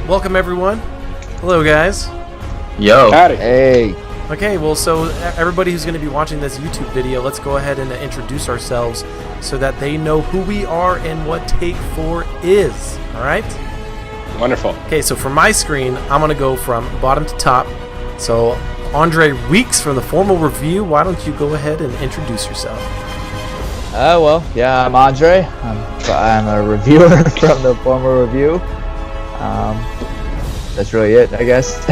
Welcome, everyone. Hello, guys. Yo. Howdy. Hey. Okay, well, so everybody who's going to be watching this YouTube video, let's go ahead and introduce ourselves so that they know who we are and what Take 4 is. All right? Wonderful. Okay, so for my screen, I'm going to go from bottom to top. So, Andre Weeks from the Formal Review, why don't you go ahead and introduce yourself? I'm Andre. I'm a reviewer from the Formal Review. That's really it, I guess.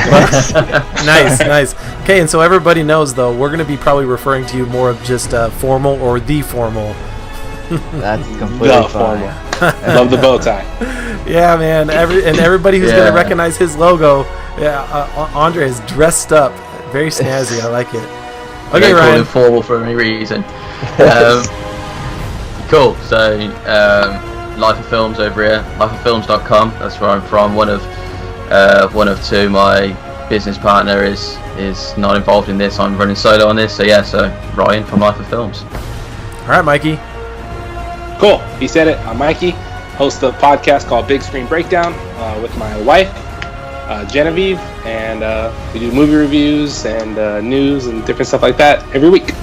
Nice. Okay, and so everybody knows, though, we're going to be probably referring to you more of just formal or the formal. That's completely The fine. formal. Love the bow tie. Yeah, man. Everybody who's going to recognize his logo, Andre is dressed up. Very snazzy. I like it. Okay, Call Ryan. him formal for any reason. Cool. So, Life of Films over here. Lifeoffilms.com. That's where I'm from. One of two. My business partner is not involved in this. I'm running solo on this. So Ryan from Life of Films. All right, Mikey. Cool. He said it. I'm Mikey. Host of a podcast called Big Screen Breakdown with my wife, Genevieve, and we do movie reviews and news and different stuff like that every week.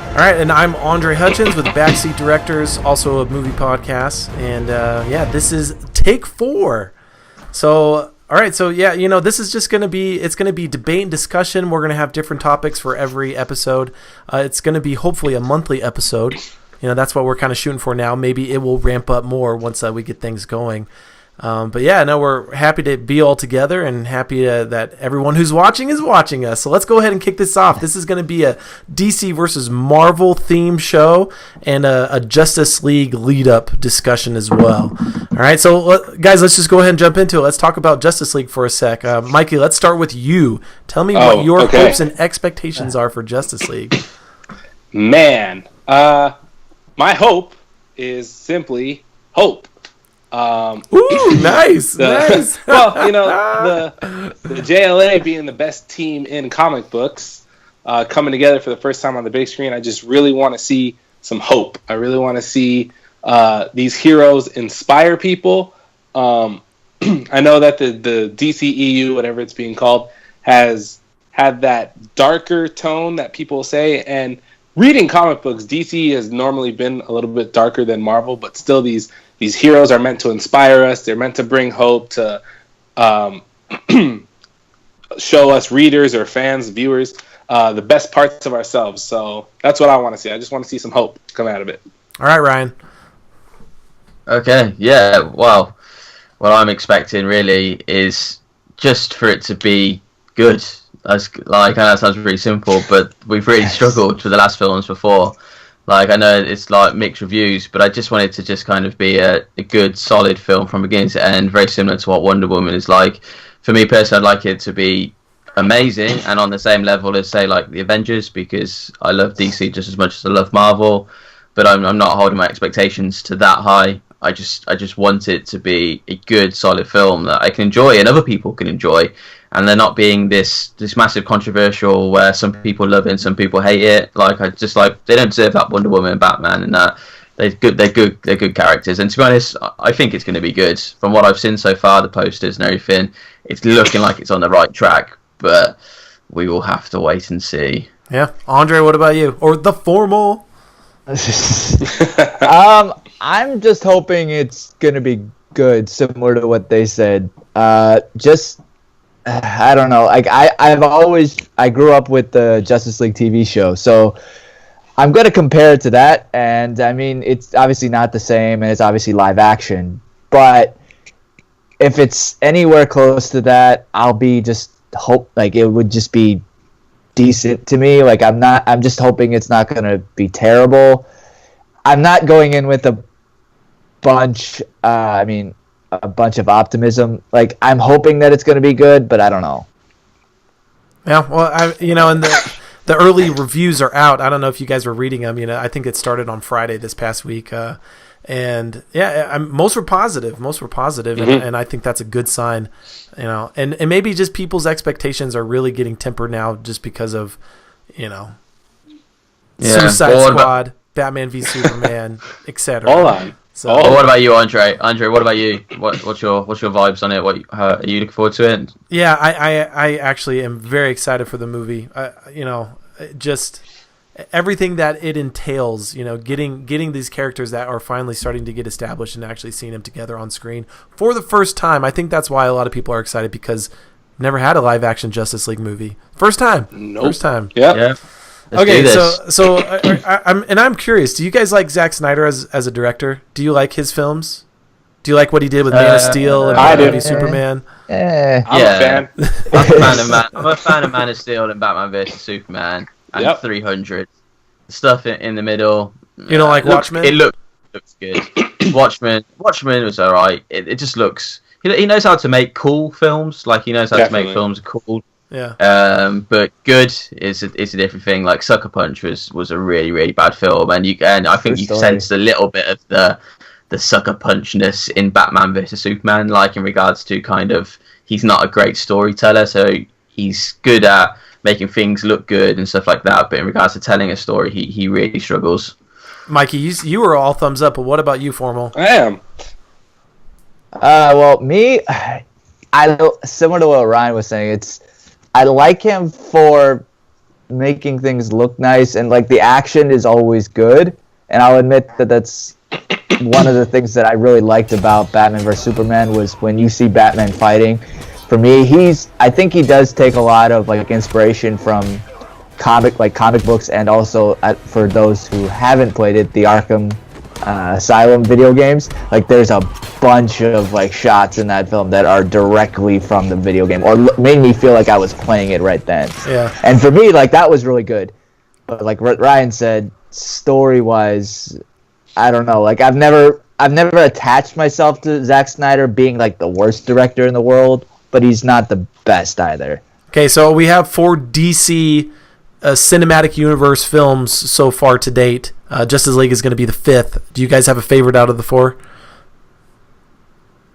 All right, and I'm Andre Hutchins with Backseat Directors, also a movie podcast. And this is Take 4. So, all right, so this is just going to be debate and discussion. We're going to have different topics for every episode. It's going to be hopefully a monthly episode. That's what we're kind of shooting for now. Maybe it will ramp up more once we get things going. We're happy to be all together and happy that everyone who's watching is watching us. So let's go ahead and kick this off. This is going to be a DC versus Marvel theme show and a Justice League lead-up discussion as well. All right, so guys, let's just go ahead and jump into it. Let's talk about Justice League for a sec. Mikey, let's start with you. Tell me what your hopes and expectations are for Justice League. Man, my hope is simply hope. Ooh, nice. Well, the JLA being the best team in comic books, coming together for the first time on the big screen, I just really want to see some hope. I really want to see these heroes inspire people. I know that the DCEU, whatever it's being called, has had that darker tone that people say, and reading comic books, DC has normally been a little bit darker than Marvel, but still these heroes are meant to inspire us. They're meant to bring hope to show us readers or fans, viewers, the best parts of ourselves. So that's what I want to see. I just want to see some hope come out of it. All right, Ryan. Okay. Yeah. Well, what I'm expecting really is just for it to be good. I know that sounds really simple, but we've really struggled for the last films before. I know it's mixed reviews, but I just want it to just kind of be a good, solid film from beginning to end, very similar to what Wonder Woman is like. For me personally, I'd like it to be amazing and on the same level as, say, the Avengers, because I love DC just as much as I love Marvel, but I'm not holding my expectations to that high. I just want it to be a good, solid film that I can enjoy and other people can enjoy. And they're not being this massive controversial where some people love it and some people hate it. They don't deserve that Wonder Woman and Batman and that. They're good characters. And to be honest, I think it's going to be good. From what I've seen so far, the posters and everything, it's looking like it's on the right track. But we will have to wait and see. Yeah, Andre, what about you? Or the formal? I'm just hoping it's gonna be good, similar to what they said. I don't know. I grew up with the Justice League TV show, so I'm going to compare it to that. And I mean, it's obviously not the same, and it's obviously live action. But if it's anywhere close to that, I'll be just hope it would just be decent to me. I'm just hoping it's not going to be terrible. I'm not going in with a bunch of optimism. I'm hoping that it's going to be good, but I don't know. Yeah, well, and the early reviews are out. I don't know if you guys were reading them. I think it started on Friday this past week, and most were positive. Mm-hmm. and I think that's a good sign. And maybe just people's expectations are really getting tempered now, just because of Suicide Squad, Batman v Superman, etc. Hold on. So, But what about you, Andre? Andre, what about you? What's your vibes on it? Are you looking forward to it? yeah, I actually am very excited for the movie. Just everything that it entails, getting these characters that are finally starting to get established and actually seeing them together on screen for the first time. I think that's why a lot of people are excited, because never had a live action Justice League movie. First time. Nope. First time. Yep. Yeah. Okay, so I'm curious. Do you guys like Zack Snyder as a director? Do you like his films? Do you like what he did with Man of Steel and I do. Batman v Superman? I'm a fan. I'm a fan of Man of Steel and Batman vs Superman and 300. The stuff in the middle. You don't like Watchmen? It looks good. Watchmen was alright. It just looks. He knows how to make cool films. Like, he knows how to make films cool. Yeah. But good is a different thing. Like, Sucker Punch was a really, really bad film, and I think you sensed a little bit of the Sucker Punchness in Batman vs Superman. Like, in regards to kind of, he's not a great storyteller, so he's good at making things look good and stuff like that. But in regards to telling a story, he really struggles. Mikey, you were all thumbs up, but what about you, Formal? I am. Well, me, similar to what Ryan was saying, I like him for making things look nice, and like the action is always good. And I'll admit that that's one of the things that I really liked about Batman vs Superman was when you see Batman fighting. For me, I think he does take a lot of like inspiration from comic books, and also for those who haven't played it, the Arkham Asylum video games. Like, there's a bunch of like shots in that film that are directly from the video game, or made me feel like I was playing it right then. Yeah. And for me, like, that was really good. But like Ryan said, story-wise, I don't know. Like, I've never attached myself to Zack Snyder being like the worst director in the world, but he's not the best either. Okay, so we have 4 DC cinematic universe films so far to date. Justice League is going to be the 5th. Do you guys have a favorite out of the 4?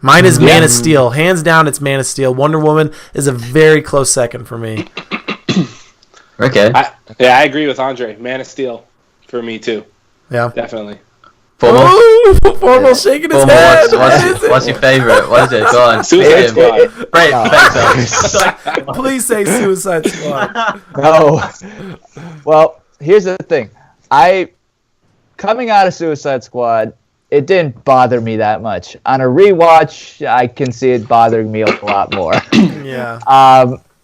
Mine is Man of Steel. Hands down, it's Man of Steel. Wonder Woman is a very close second for me. Okay. I agree with Andre. Man of Steel for me too. Yeah. Definitely. Formal shaking his head. What's your favorite? What is it? Go on. Suicide Squad. Right. Please say Suicide Squad. No. Well, here's the thing. Coming out of Suicide Squad, it didn't bother me that much. On a rewatch, I can see it bothering me a lot more. Yeah.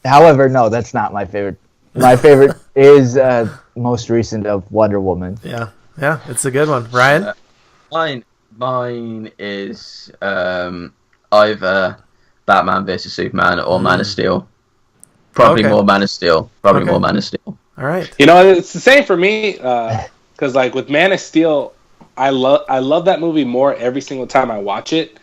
However, no, that's not my favorite. My favorite is most recent of Wonder Woman. Yeah. Yeah, it's a good one. Ryan? Mine is either Batman vs Superman or Man of Steel. Probably more Man of Steel. More Man of Steel. All right. You know, it's the same for me, because like with Man of Steel, I love that movie more every single time I watch it,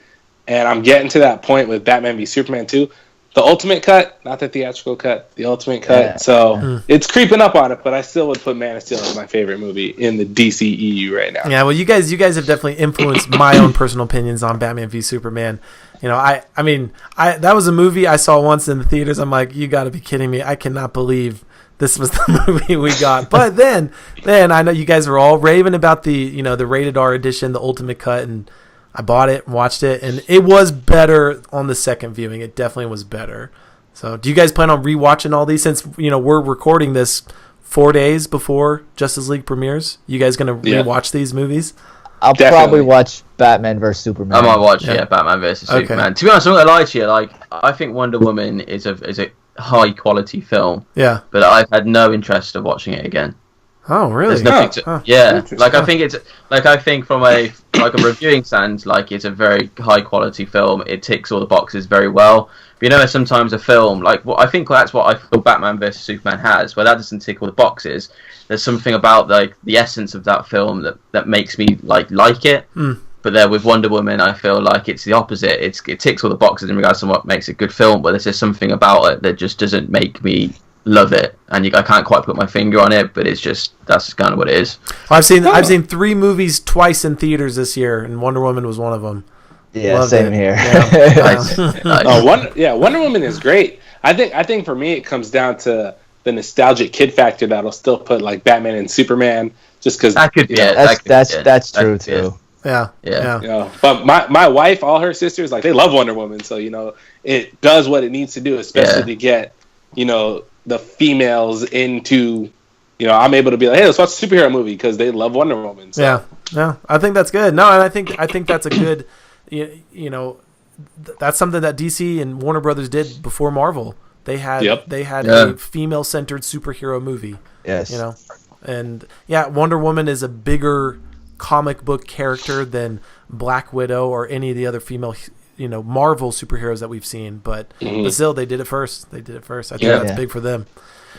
and I'm getting to that point with Batman v Superman 2. The ultimate cut, not the theatrical cut, the ultimate cut. Yeah. So it's creeping up on it, but I still would put Man of Steel as my favorite movie in the DCEU right now. Yeah, well, you guys have definitely influenced my own personal opinions on Batman v Superman. You know, I mean, that was a movie I saw once in the theaters. I'm like, you got to be kidding me! I cannot believe this was the movie we got. But then I know you guys were all raving about the rated R edition, the ultimate cut, and I bought it, watched it, and it was better on the second viewing. It definitely was better. So, do you guys plan on rewatching all these since we're recording this 4 days before Justice League premieres? You guys gonna rewatch these movies? I'll Definitely. probably watch Batman vs Superman. I might watch Batman vs Superman. To be honest, I'm not gonna lie to you. Like, I think Wonder Woman is a high quality film. Yeah. But I've had no interest of watching it again. Oh, really? There's nothing Huh. yeah. Like, I think from a reviewing stand, like, it's a very high quality film. It ticks all the boxes very well. But sometimes a film, like, I think that's what I feel Batman vs Superman has, where that doesn't tick all the boxes. There's something about like the essence of that film that makes me like it. But there with Wonder Woman, I feel like it's the opposite. It ticks all the boxes in regards to what makes a good film, but there's just something about it that just doesn't make me love it. And I can't quite put my finger on it, but that's just kind of what it is. I've seen 3 movies twice in theaters this year, and Wonder Woman was one of them. Yeah, Loved same it. here. Yeah. Nice. Wonder Woman is great. I think for me it comes down to the nostalgic kid factor that'll still put like Batman and Superman just because That could be it. That's true too. Yeah. Yeah. You know, but my wife, all her sisters, like they love Wonder Woman, so you know it does what it needs to do, especially to get the females into. I'm able to be like, hey, let's watch a superhero movie because they love Wonder Woman. So. Yeah, no, I think that's good. No, and I think that's a good, that's something that DC and Warner Brothers did before Marvel. They had a female-centered superhero movie. Yes. And Wonder Woman is a bigger comic book character than Black Widow or any of the other female, Marvel superheroes that we've seen. But still, they did it first. I think that's big for them.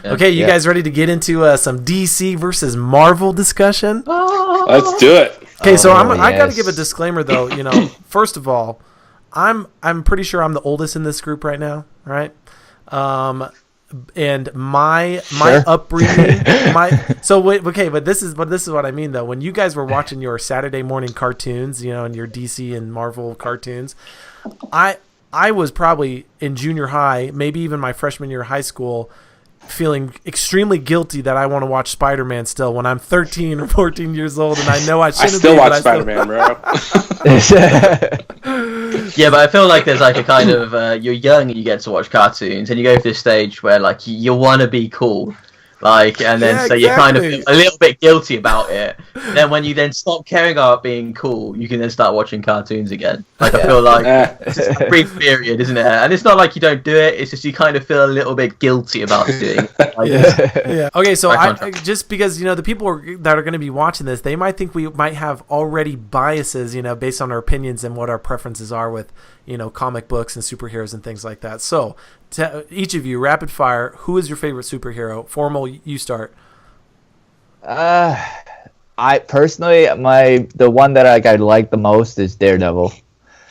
Yeah. Okay, you guys ready to get into some DC versus Marvel discussion? Let's do it. Okay, so I got to give a disclaimer though. First of all, I'm pretty sure I'm the oldest in this group right now, right? And my upbringing, but this is what I mean though. When you guys were watching your Saturday morning cartoons, and your DC and Marvel cartoons, I was probably in junior high, maybe even my freshman year of high school, feeling extremely guilty that I want to watch Spider-Man still when I'm 13 or 14 years old, and I know I shouldn't. I still watch Spider-Man, bro. Yeah, but I feel like there's like a kind of you're young and you get to watch cartoons, and you go through this stage where like you want to be cool, and then you're kind of a little bit guilty about it. Then when you then stop caring about being cool, you can then start watching cartoons again. Like I feel like it's just a brief period, isn't it? And it's not like you don't do it; it's just you kind of feel a little bit guilty about doing it. Okay, so just because the people that are going to be watching this, they might think we might have already biases, based on our opinions and what our preferences are with comic books and superheroes and things like that. So, to each of you, rapid fire, who is your favorite superhero? Formal, you start. I personally, the one that I like the most is Daredevil.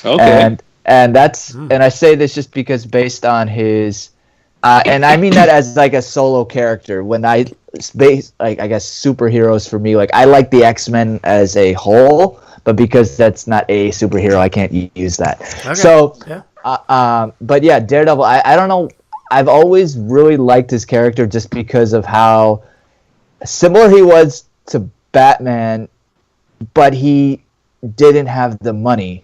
Okay. And that's and I say this just because based on his, and I mean that as like a solo character. When I guess superheroes for me, like I like the X-Men as a whole, but because that's not a superhero, I can't use that. Okay. So, but yeah, Daredevil. I don't know. I've always really liked his character just because of how similar he was to Batman, but he didn't have the money.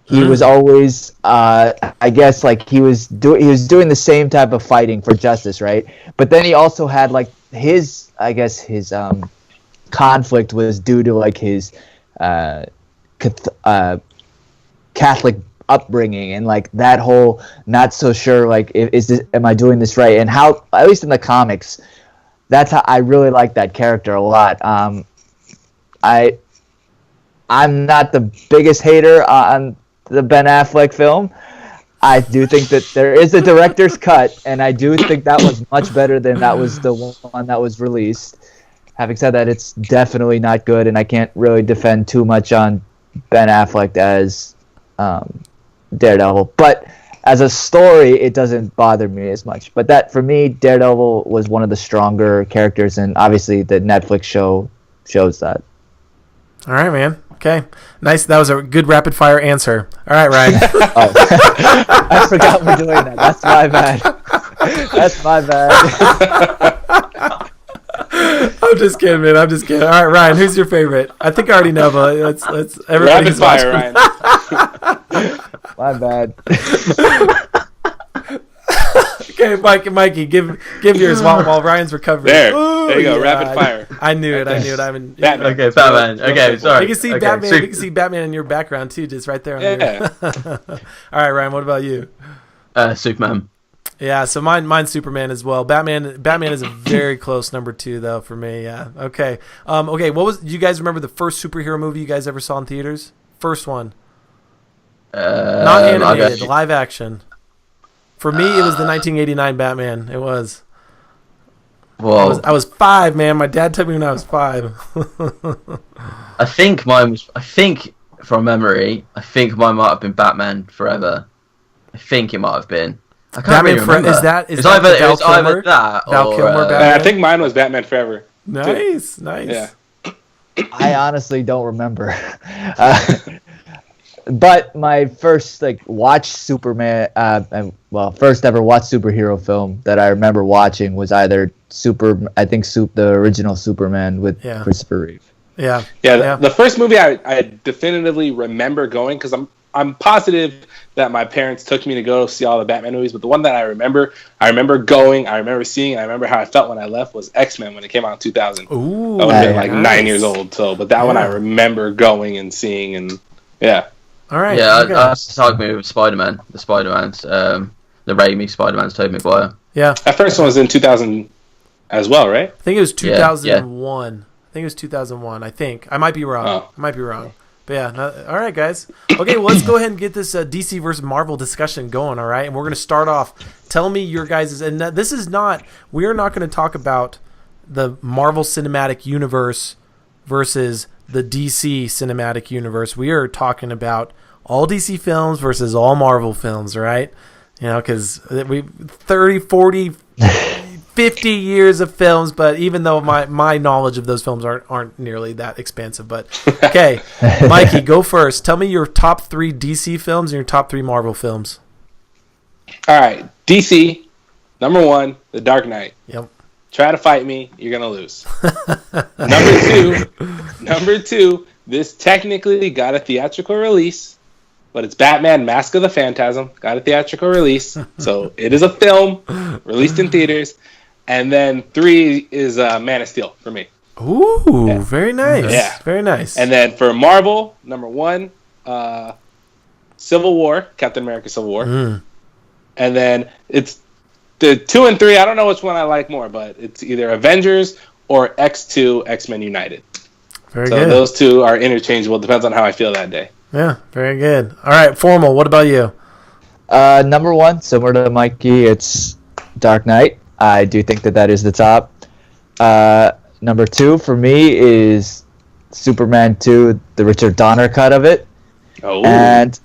He was always, I guess, like he was doing the same type of fighting for justice, right? But then he also had like his conflict was due to like his Catholic upbringing and like that whole not so sure like am I doing this right, and how at least in the comics that's how I really like that character a lot. I'm not the biggest hater on the Ben Affleck film. I do think that there is a director's cut, and I do think that was much better than that was the one that was released. Having said that, it's definitely not good, and I can't really defend too much on Ben Affleck as Daredevil. But as a story, it doesn't bother me as much. But that, for me, Daredevil was one of the stronger characters, and obviously the Netflix show shows that. All right, man. Okay. Nice. That was a good rapid-fire answer. All right, Ryan. I forgot we're doing that. That's my bad. That's my bad. I'm just kidding, man. I'm just kidding. All right, Ryan, who's your favorite? I think I already know, but let's everybody. Rapid fire, Ryan. My bad. Okay, Mikey, give yours while Ryan's recovering. There you go. Rapid fire. I knew it. Batman. Okay, Batman. Okay, sorry. You can see Batman. You can see Batman in your background too, just right there. All right, Ryan. What about you? Superman. Yeah, so mine's Superman as well. Batman is a very close number 2 though for me. Yeah. Okay. Okay. Do you guys remember the first superhero movie you guys ever saw in theaters? First one. Not animated, live action. For me, it was the 1989 Batman. It was. Whoa. I was 5, man. My dad took me when I was 5. I think from memory, mine might have been Batman Forever. I think it might have been. I can't really remember. Is that either that Val or Kilmer Batman? I think mine was Batman Forever. Nice. Yeah. I honestly don't remember. But my first watch Superman, first ever watch superhero film that I remember watching was either the original Superman with Christopher Reeve. Yeah. Yeah, the first movie I definitively remember going, because I'm positive that my parents took me to go see all the Batman movies, but the one that I remember going, I remember seeing, I remember how I felt when I left was X-Men when it came out in 2000. Ooh. I would have been like nice. 9 years old, but that one I remember going and seeing, and yeah. All right. Yeah, okay. that's the target movie with Spider-Man. The Spider-Man's, the Raimi Spider-Man's Tobey Maguire. Yeah. That first one was in 2000 as well, right? I think it was Yeah, 2001. I think it was 2001. I think. I might be wrong. Oh. I might be wrong. But yeah. All right, guys. Okay, well, let's go ahead and get this DC versus Marvel discussion going, all right? And we're going to start off. Tell me your guys' and this is not, we are not going to talk about the Marvel Cinematic Universe versus the DC Cinematic Universe. We are talking about all DC films versus all Marvel films, right? You know, because we 30, 40, 50 years of films, but even though my knowledge of those films aren't nearly that expansive. But okay, Mikey, go first. Tell me your top 3 DC films and your top 3 Marvel films. All right, DC, number 1, The Dark Knight. Yep. Try to fight me, you're gonna lose. Number two, this technically got a theatrical release, but it's Batman: Mask of the Phantasm. Got a theatrical release, so it is a film released in theaters. And then 3 is Man of Steel for me. Ooh, Yeah. very nice. Yeah. Very nice. And then for Marvel, number 1, Civil War, Captain America: Civil War. And then it's the 2 and 3. I don't know which one I like more, but it's either Avengers or X2, X-Men United. very So good. those 2 are interchangeable. Depends on how I feel that day. Yeah, very good. All right, Formal, what about you? Number 1, similar to Mikey, it's Dark Knight. I do think that is the top. Number 2 for me is Superman 2, the Richard Donner cut of it. Oh, And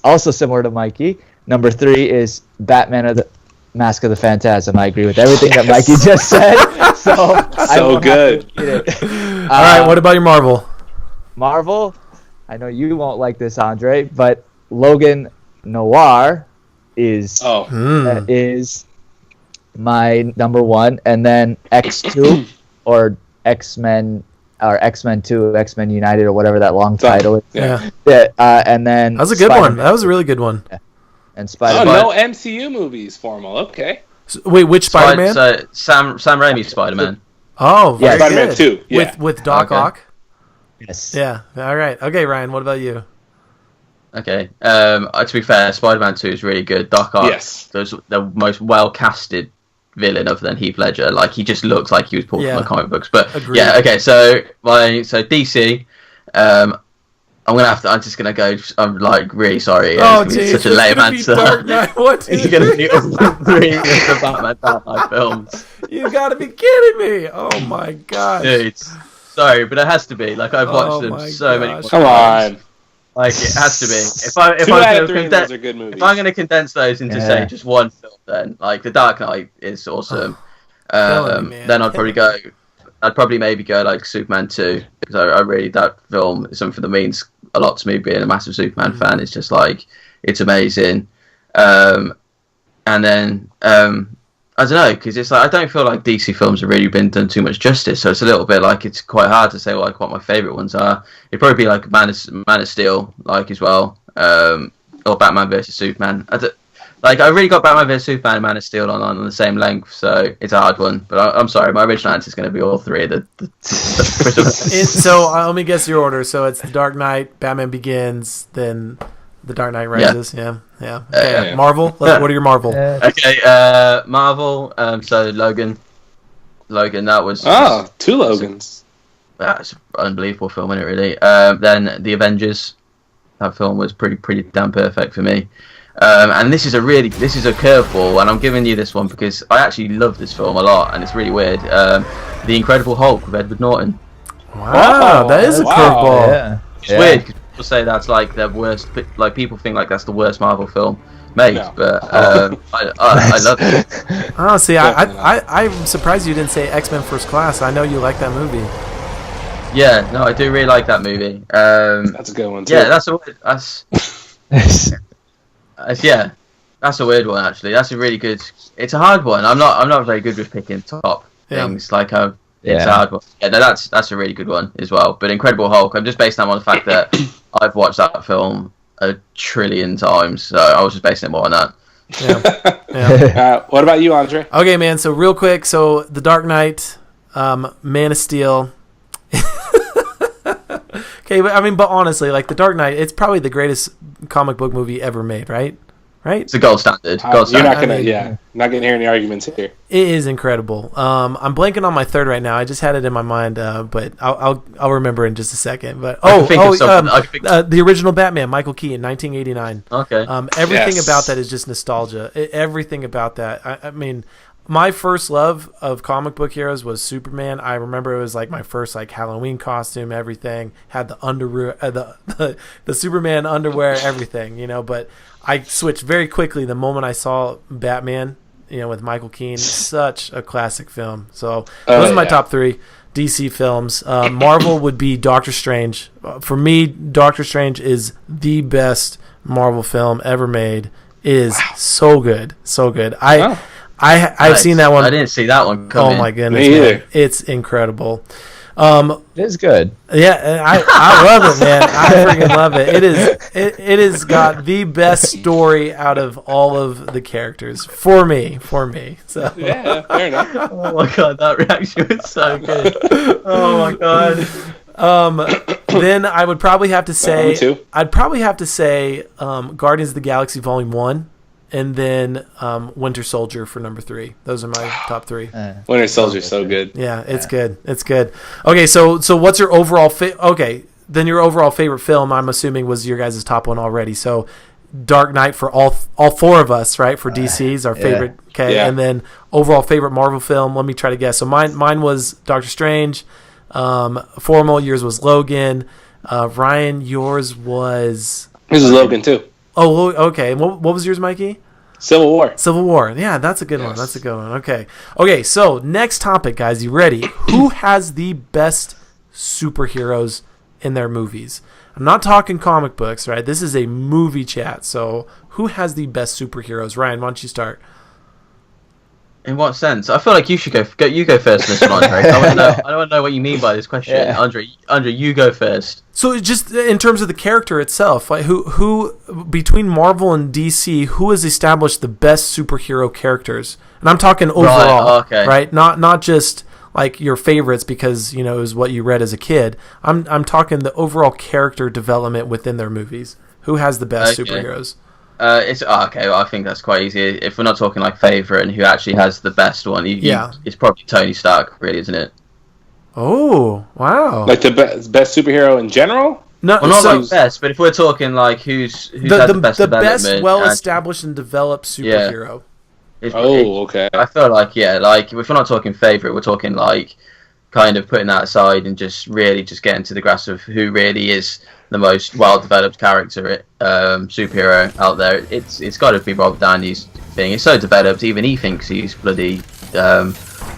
also similar to Mikey, number 3 is Batman of the Mask of the Phantasm. I agree with everything that Mikey just said. So I So won't have to good. repeat it. All right, what about your Marvel? Marvel, I know you won't like this, Andre, but Logan Noir is is my number 1, and then X2 or X-Men or X-Men 2, X-Men United, or whatever that long title is. Yeah. And then That was a good one. Spider-Man That was a really good one. and oh, Spider-Man. no MCU movies, Formal. Okay. Wait, which Spider-Man? So Sam Raimi's Spider-Man. Oh, very Yeah, Spider-Man good. 2. Yeah. With Doc Okay. Ock? Yes. Yeah. All right. Okay, Ryan, what about you? Okay. To be fair, Spider-Man 2 is really good. Doc Ock, Yes. the most well-casted villain other than Heath Ledger. Like, he just looks like he was pulled Yeah. from the comic books. But Agreed. yeah, okay. So DC, I'm just gonna go. I'm like really sorry. Oh, It's geez. such a it's lame gonna be answer. Dark Knight. What? It's gonna be all 3 of the Batman Dark Knight films. You gotta be kidding me. Oh, my gosh. Dude, sorry, but it has to be. Like, I've watched Oh them my so many gosh. more Come times. on. Like, it has to be. If I'm 2 out of 3 going of those are good movies. if I'm going to condense those into Yeah. say just one film, then like The Dark Knight is awesome. Killing me, man. Then I'd probably maybe go like Superman 2, because I really, that film is something that means a lot to me. Being a massive Superman fan, it's just like, it's amazing. And then I don't know, because it's like, I don't feel like DC films have really been done too much justice, so it's a little bit like, it's quite hard to say like what my favourite ones are. It'd probably be like Man of Steel, like, as well, or Batman vs Superman. I really got Batman vs Superman and Man of Steel on the same length, so it's a hard one. But I'm sorry, my original answer is going to be all 3. So let me guess your order. So it's The Dark Knight, Batman Begins, then The Dark Knight Rises. Yeah. Okay. Yeah. Marvel. What are your Marvel? Okay, Marvel. So Logan, that was 2 Logans. that's an unbelievable film, isn't it? Really. Then The Avengers. That film was pretty damn perfect for me. And this is a curveball, and I'm giving you this one because I actually love this film a lot, and it's really weird. The Incredible Hulk with Edward Norton. Wow, that is a Wow. curveball. Yeah. It's weird because people say that's like the worst. Like, people think like that's the worst Marvel film made, No. but I love it. Oh, see, Definitely I'm surprised you didn't say X-Men First Class. I know you like that movie. Yeah, no, I do really like that movie. That's a good one, too. Yeah, that's a weird one actually. That's a really good. It's a hard one. I'm not very good with picking top Yeah. things. Like, It's a hard one. Yeah, no, that's a really good one as well. But Incredible Hulk, I'm just basing that on the fact that I've watched that film a trillion times, so I was just basing it more on that. Yeah. Yeah. What about you, Andre? Okay, man. So real quick, so The Dark Knight, Man of Steel. Okay, but honestly, like The Dark Knight, it's probably the greatest comic book movie ever made, right? Right? It's a gold standard. You're not gonna, not gonna hear any arguments here. It is incredible. I'm blanking on my third right now. I just had it in my mind, but I'll remember in just a second. But the original Batman, Michael Keaton, 1989. Okay. Everything about that is just nostalgia. Everything about that. I mean, my first love of comic book heroes was Superman. I remember it was like my first like Halloween costume. Everything had the underwear, the Superman underwear, everything. But I switched very quickly the moment I saw Batman. With Michael Keaton, such a classic film. So those are my top 3 DC films. Marvel would be Doctor Strange. For me, Doctor Strange is the best Marvel film ever made. It is so good, so good. I've seen that one. I didn't see that one coming. Oh my goodness, man. It's incredible. It is good. Yeah, I love it, man. I freaking love it. It has got the best story out of all of the characters for me. So yeah, fair enough. Oh my god, that reaction was so good. Oh my god. Then I would probably have to say, Me too. I'd probably have to say Guardians of the Galaxy Volume 1. And then Winter Soldier for number 3. Those are my top 3. Winter Soldier's so good. Yeah, it's good. It's good. Okay, so what's your overall then your overall favorite film, I'm assuming, was your guys' top one already. So Dark Knight for all 4 of us, right? For DC's our favorite. Okay, and then overall favorite Marvel film. Let me try to guess. So mine was Doctor Strange. Formal, yours was Logan. Ryan, yours was. This is Logan too. Oh, okay. What was yours, Mikey? Civil War. Civil War. Yeah, that's a good one. That's a good one. Okay, so next topic, guys. You ready? Who has the best superheroes in their movies? I'm not talking comic books, right? This is a movie chat. So who has the best superheroes? Ryan, why don't you start? In what sense? I feel like you should go. You go first, Mr. Andre. I want to know what you mean by this question. Yeah. Andre, you go first. So just in terms of the character itself, like who between Marvel and DC, who has established the best superhero characters? And I'm talking overall, right? Not just like your favorites because it was what you read as a kid. I'm talking the overall character development within their movies. Who has the best superheroes? Well, I think that's quite easy. If we're not talking like favorite and who actually has the best one, it's probably Tony Stark, really, isn't it? Oh, wow! Like the best superhero in general? No, well, not like best, but if we're talking like who's had the best development, best well-established and developed superhero. Okay. I feel like if we're not talking favorite, we're talking like kind of putting that aside and just really just getting to the grasp of who really is the most well-developed character superhero out there. It's got to be Robert Downey's thing. It's so developed, even he thinks he's bloody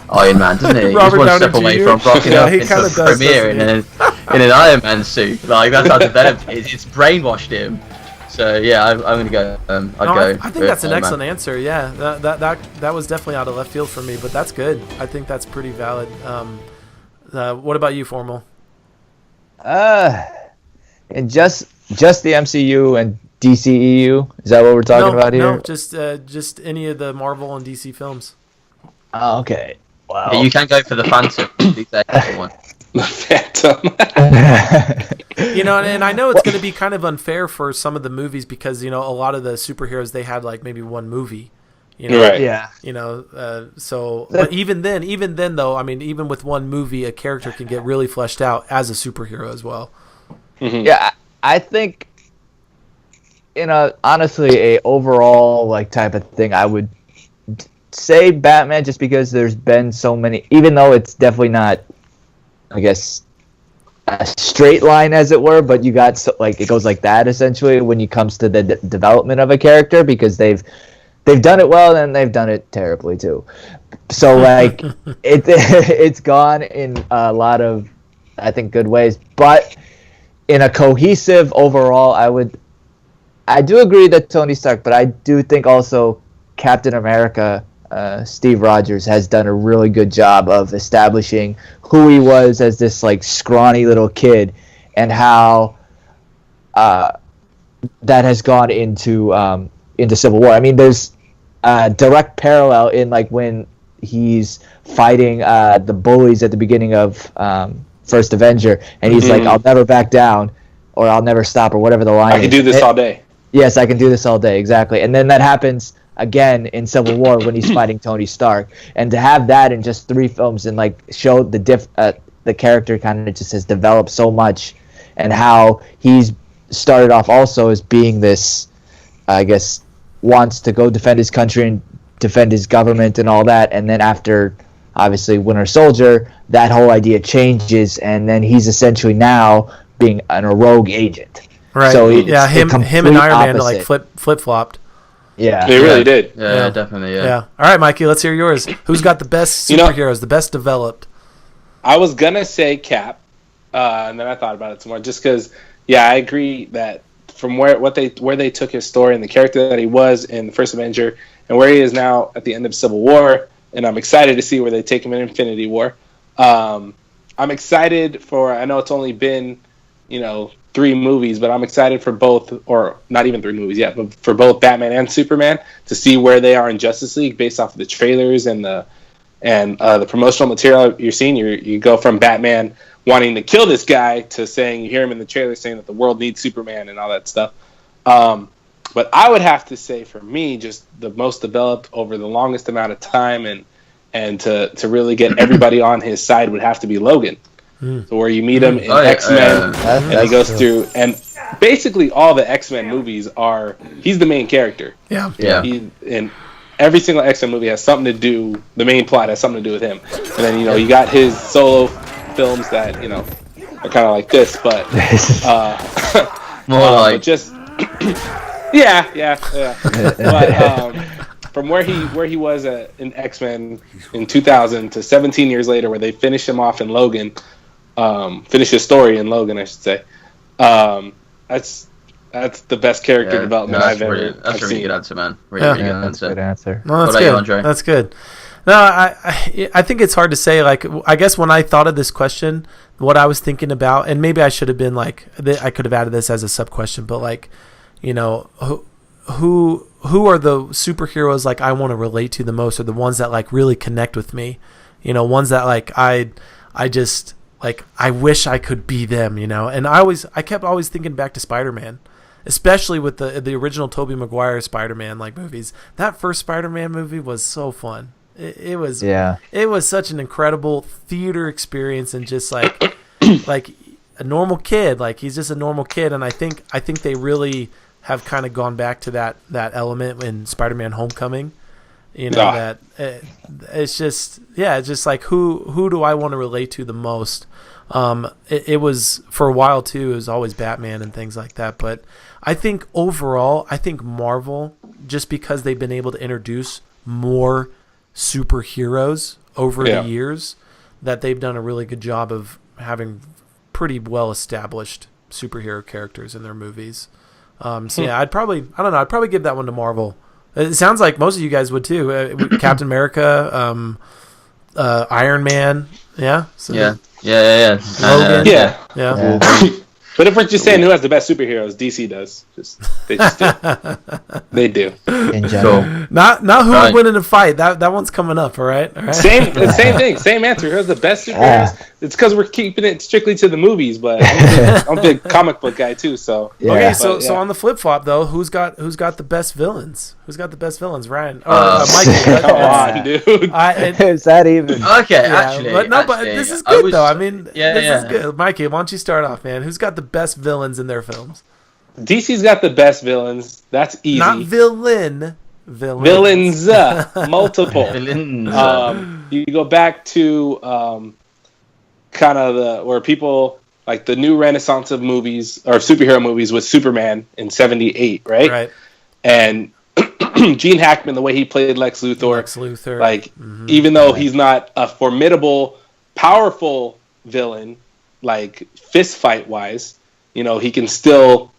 Iron Man, doesn't he? He's one step away from rocking up into the premiere in an Iron Man suit. Like that's how developed it is. It's brainwashed him. So yeah, I'm gonna go. I think that's an excellent answer. Yeah, that was definitely out of left field for me, but that's good. I think that's pretty valid. What about you, Formal? And just the MCU and DCEU? Is that what we're talking about here? No, just any of the Marvel and DC films. Oh, okay. Wow. Yeah, you can go for the Phantom. One. The Phantom. And I know it's going to be kind of unfair for some of the movies because a lot of the superheroes they had like maybe one movie. Right. Yeah. But even then though, I mean, even with one movie, a character can get really fleshed out as a superhero as well. Mm-hmm. Yeah, I think honestly a overall like type of thing, I would say Batman just because there's been so many, even though it's definitely not, I guess, a straight line as it were, but you got it goes like that essentially when it comes to the development of a character because they've done it well and they've done it terribly too. So like it's gone in a lot of, I think, good ways, but in a cohesive overall, I do agree that Tony Stark, but I do think also Captain America Steve Rogers has done a really good job of establishing who he was as this like scrawny little kid, and how that has gone into Civil War. I mean, there's a direct parallel in like when he's fighting the bullies at the beginning of First Avenger, and he's like, "I'll never back down," or "I'll never stop," or whatever the line is. I can do this all day. Yes, I can do this all day. Exactly. And then that happens again in Civil War when he's fighting Tony Stark. And to have that in just 3 films and like show the character kind of just has developed so much, and how he's started off also as being this, I guess, wants to go defend his country and defend his government and all that. And then after, obviously, Winter Soldier, that whole idea changes, and then he's essentially now being a rogue agent. Right. So him and Iron Man like flip flopped. Yeah. They really did. Yeah, definitely. Yeah. All right, Mikey, let's hear yours. Who's got the best superheroes, the best developed? I was gonna say Cap, and then I thought about it some more. Just because, I agree that from where they took his story and the character that he was in the First Avenger, and where he is now at the end of Civil War, and I'm excited to see where they take him in Infinity War. I'm excited for. I know it's only been, 3 movies, but I'm excited for both, or not even 3 movies yet, but for both Batman and Superman to see where they are in Justice League based off of the trailers and the promotional material you're seeing. You go from Batman wanting to kill this guy to saying, you hear him in the trailer saying that the world needs Superman and all that stuff. But I would have to say, for me, just the most developed over the longest amount of time and to really get everybody on his side would have to be Logan. So where you meet him in X-Men, and he goes through, and basically all the X-Men movies he's the main character. Yeah. In every single X-Men movie has something to do, the main plot has something to do with him. And then, you got his solo films that, are kind of like this, but more like but just yeah. But from where he was in X-Men in 2000 to 17 years later, where they finished him off in Logan, finish his story in Logan, I should say. That's the best character development I've ever seen. That's a really good answer, man. Really good answer. No, that's what good. about you, Andre? That's good. No, I think it's hard to say. Like, I guess when I thought of this question, what I was thinking about, and maybe I should have been like, I could have added this as a sub question, but like, who are the superheroes like I want to relate to the most, or the ones that like really connect with me, ones that like I just like, I wish I could be them, and I kept always thinking back to Spider-Man, especially with the original Tobey Maguire Spider-Man like movies. That first Spider-Man movie was so fun. It was such an incredible theater experience, and just like like a normal kid, like he's just a normal kid, and I think they really have kind of gone back to that element in Spider-Man Homecoming. That it's just like who do I want to relate to the most? It was for a while too. It was always Batman and things like that. But I think overall, Marvel, just because they've been able to introduce more superheroes over the years, that they've done a really good job of having pretty well established superhero characters in their movies. I'd probably give that one to Marvel. It sounds like most of you guys would too. Captain America, Iron Man, yeah. So Logan, yeah. But if we're just saying who has the best superheroes, DC does. They just do. They do. In general. Cool. Not who would win in a fight. That one's coming up. All right. Same thing. Same answer. Who has the best superheroes? It's because we're keeping it strictly to the movies. But I'm a big comic book guy too. So okay. So on the flip flop though, who's got the best villains? Who's got the best villains? Ryan or Mikey? Come on, dude. Is that even? Okay, actually. But this is good though. I mean, this is good. Mikey, why don't you start off, man? Who's got the best villains in their films? DC's got the best villains. That's easy. Not villains. Multiple. You go back to kind of where people like the new renaissance of movies or superhero movies with Superman in '78, right? Right. And Gene Hackman, the way he played Lex Luthor, like even though he's not a formidable, powerful villain, like fist fight wise, he can still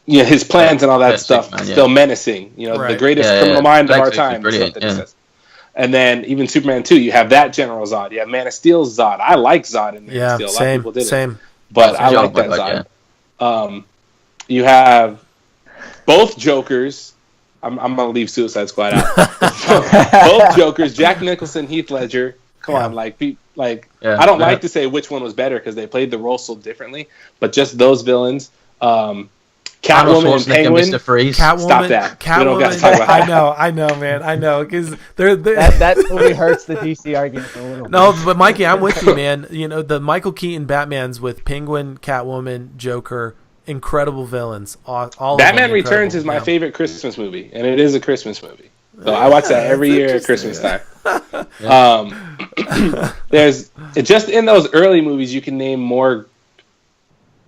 Yeah, his plans and all that Yeah, stuff Superman, yeah. still menacing. You know, Right. the greatest Yeah, criminal yeah. mind of Lex our Luthor's time. brilliant, Stuff that he yeah. says. And then even Superman 2, you have that General Zod. You have Man of Steel's Zod. I like Zod in Man Yeah, of Steel. A lot of same, people didn't. same. But Good I job, like that like, Zod. yeah. You have both Jokers. I'm going to leave Suicide Squad out. Both Jokers, Jack Nicholson, Heath Ledger. Come Yeah. on, Yeah. I don't like to say which one was better because they played the role so differently, but just those villains. Arnold Catwoman and Schwarzenegger, Penguin. Mr. Freeze. Catwoman. Stop that. We don't gotta Catwoman. talk about that. I know, man. I know because they're That movie hurts the DC argument a little. No, bit. but Mikey, I'm with you, man. You know, the Michael Keaton Batmans with Penguin, Catwoman, Joker, incredible villains. All of them Batman incredible. Returns is my Yeah. favorite Christmas movie, and it is a Christmas movie. So I watch that every that's year at Christmas interesting, time. There's just in those early movies, you can name more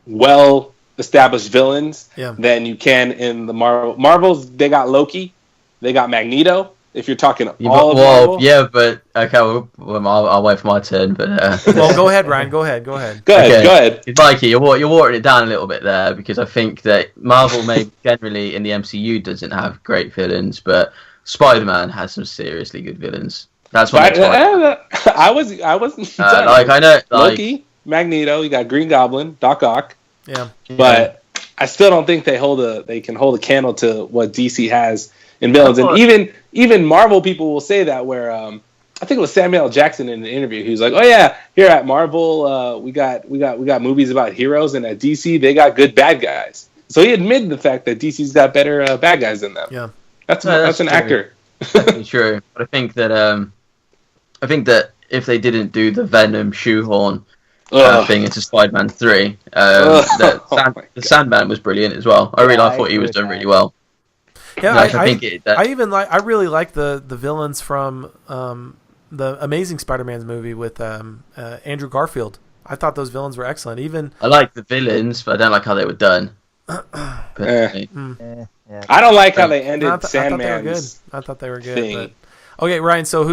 well-established villains Yeah. than you can in the Marvels. They got Loki, they got Magneto. If you're talking Yeah, all of but, well, Marvel, yeah, but okay, I'll wait for my turn. But Well, go ahead, Ryan. Go ahead. go ahead, Okay. go ahead. Mikey, you're watering it down a little bit there because I think that Marvel maybe generally in the MCU doesn't have great villains, but Spider-Man has some seriously good villains. That's what I wasn't done. I know, Loki, Magneto. You got Green Goblin, Doc Ock. Yeah. But I still don't think they can hold a candle to what DC has in villains. And even Marvel people will say that where I think it was Samuel L. Jackson in an interview. He was like, "Oh yeah, here at Marvel, we got movies about heroes, and at DC they got good bad guys." So he admitted the fact that DC's got better bad guys than them. Yeah. That's an true. actor. Definitely true. But I think that if they didn't do the Venom shoehorn thing into Spider-Man 3, Oh my the Sandman was brilliant as well. I thought he was done really well. Yeah, Like, I think I really like the villains from the Amazing Spider-Man's movie with Andrew Garfield. I thought those villains were excellent. Even I like the villains, but I don't like how they were done. Personally. Yeah. I don't like how they ended I thought they were good. Sandman's I thought they were good. thing. But, okay, Ryan. So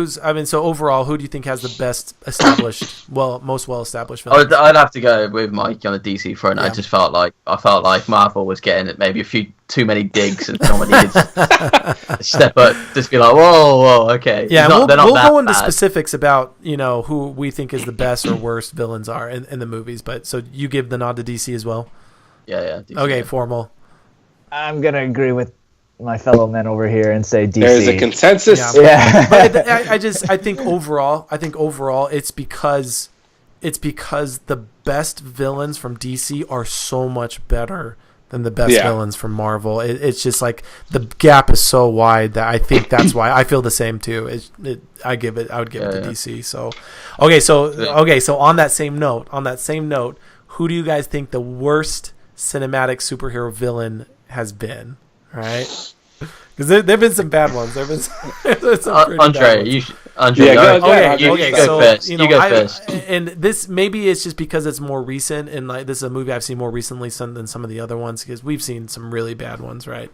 overall, who do you think has the best established, most well-established villains? I'd have to go with Mike on the DC front. Yeah. I felt like Marvel was getting maybe a few too many digs, and someone needed to step up, just be like, whoa, okay. Yeah, they're not we'll that go into bad. specifics about who we think is the best or worst villains are in the movies. But so you give the nod to DC as well. Yeah. DC, Okay, yeah. Formal. I'm gonna agree with my fellow men over here and say DC. There's a consensus. Yeah. Yeah. But I think overall, it's because the best villains from DC are so much better than the best villains from Marvel. It's just like the gap is so wide that I think that's why I feel the same too. I would give it to DC. So, so on that same note, who do you guys think the worst cinematic superhero villain has been? Right? Because there've been some bad ones. There've been some pretty bad Andre, ones. Andre, Yeah, go. go ahead. You Okay, go so first. you know, You go first. and this maybe it's just because it's more recent, and like this is a movie I've seen more recently than some of the other ones because we've seen some really bad ones, right?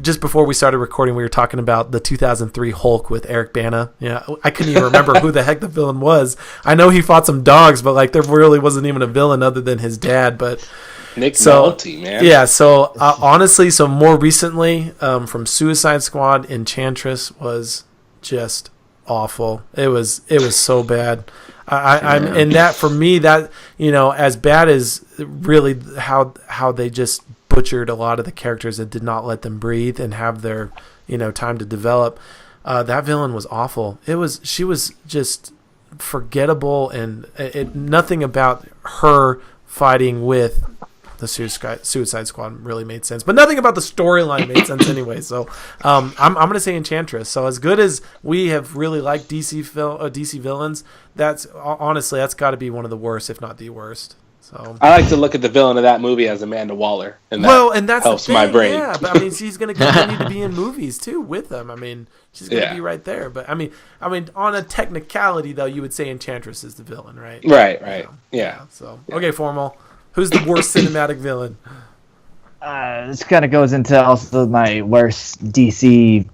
Just before we started recording, we were talking about the 2003 Hulk with Eric Bana. Yeah, I couldn't even remember who the heck the villain was. I know he fought some dogs, but like there really wasn't even a villain other than his dad. But Nick Nolte, man. yeah, so honestly, so more recently, from Suicide Squad, Enchantress was just awful. It was so bad. I'm in that for me that as bad as really how they just butchered a lot of the characters and did not let them breathe and have their time to develop. That villain was awful. She was just forgettable, and nothing about her fighting with the Suicide Squad really made sense, but nothing about the storyline made sense anyway. So I'm going to say Enchantress. So as good as we have really liked DC villains, that's got to be one of the worst, if not the worst. So I like to look at the villain of that movie as Amanda Waller, and that helps my brain. Yeah, but I mean, she's going to continue to be in movies too with them. I mean, she's going to be right there. But I mean, on a technicality though, you would say Enchantress is the villain, right? Right. Yeah. So okay, Formal. Who's the worst cinematic villain? This kind of goes into also my worst DC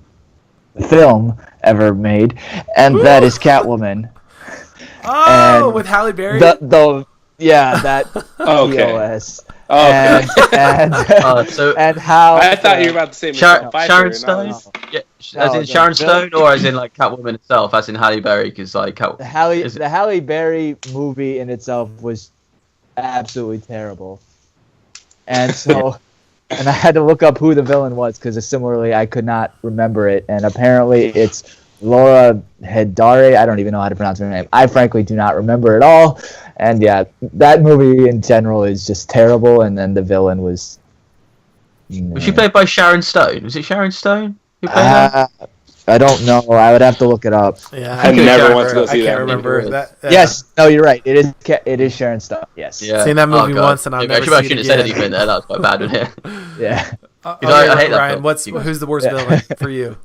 film ever made, and that is Catwoman. Oh, And with Halle Berry? That Okay. POS. Oh, okay. And how I thought you were about to say Michelle Pfeiffer, Sharon and I Stone? was- Yeah, No, as in the Sharon villain- Stone, or as in like Catwoman itself, as in Halle Berry? Because like the Halle Is it- the Halle Berry movie in itself was absolutely terrible, and so and I had to look up who the villain was because similarly I could not remember it, and apparently it's Laura Hedare. I don't even know how to pronounce her name. I frankly do not remember it all, and yeah, that movie in general is just terrible. And then the villain was. was she played by Sharon Stone? Was it Sharon Stone who played her? I don't know. I would have to look it up. Yeah, I never went to go I see can't that movie. remember that. Yes, no, you're right. It is Sharon Stone. Yes. Yeah. Seen that movie God. once and I've Maybe never I seen shouldn't it have said again. anything there. That was quite bad, wasn't it? Yeah. Okay, I hate that Ryan, film. who's the worst Yeah. villain for you?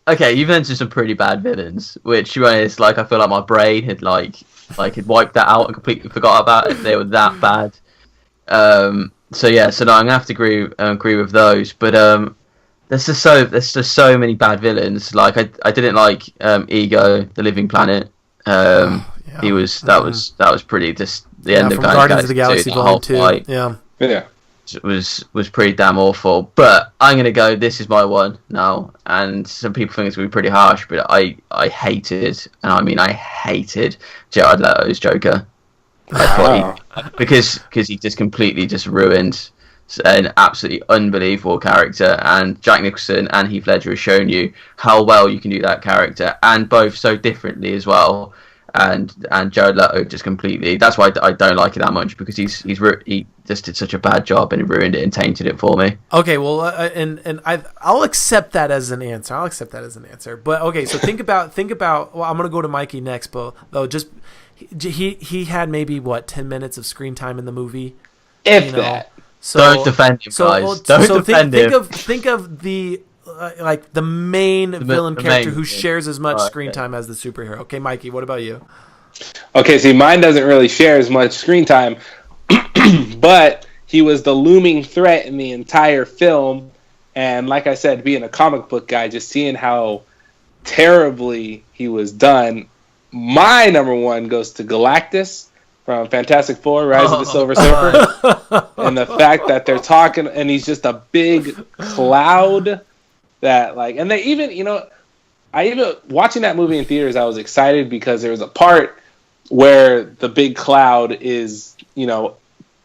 Okay, you've mentioned some pretty bad villains, which to be honest, like I feel like my brain had had wiped that out and completely forgot about it. They were that bad. So no, I'm gonna have to agree with those. But there's just so many bad villains. Like I didn't like Ego, the Living Planet. Yeah. That was pretty just the end of from Guardians Guardians of the Galaxy the whole Volume 2. fight Yeah. Yeah. was pretty damn awful. But I'm gonna go. This is my one now, and some people think it's gonna be pretty harsh, but I hated, and I mean I hated Jared Leto's Joker. I thought because he just completely just ruined an absolutely unbelievable character, and Jack Nicholson and Heath Ledger have shown you how well you can do that character, and both so differently as well. And Jared Leto just completely. That's why I don't like it that much, because he just did such a bad job and ruined it and tainted it for me. Okay, well, I'll accept that as an answer. But okay, so think about. Well, I'm gonna go to Mikey next, but though he had maybe 10 minutes of screen time in the movie. If that. So, Don't defend him, guys. Don't defend him. Think of the like the main villain the character main who thing. shares as much Oh, screen okay. time as the superhero. Okay, Mikey, what about you? Okay, see, mine doesn't really share as much screen time, but he was the looming threat in the entire film. And like I said, being a comic book guy, just seeing how terribly he was done, my number one goes to Galactus from Fantastic Four, Rise of the Silver Surfer. And the fact that they're talking, and he's just a big cloud that, like, and they even, watching that movie in theaters, I was excited because there was a part where the big cloud is,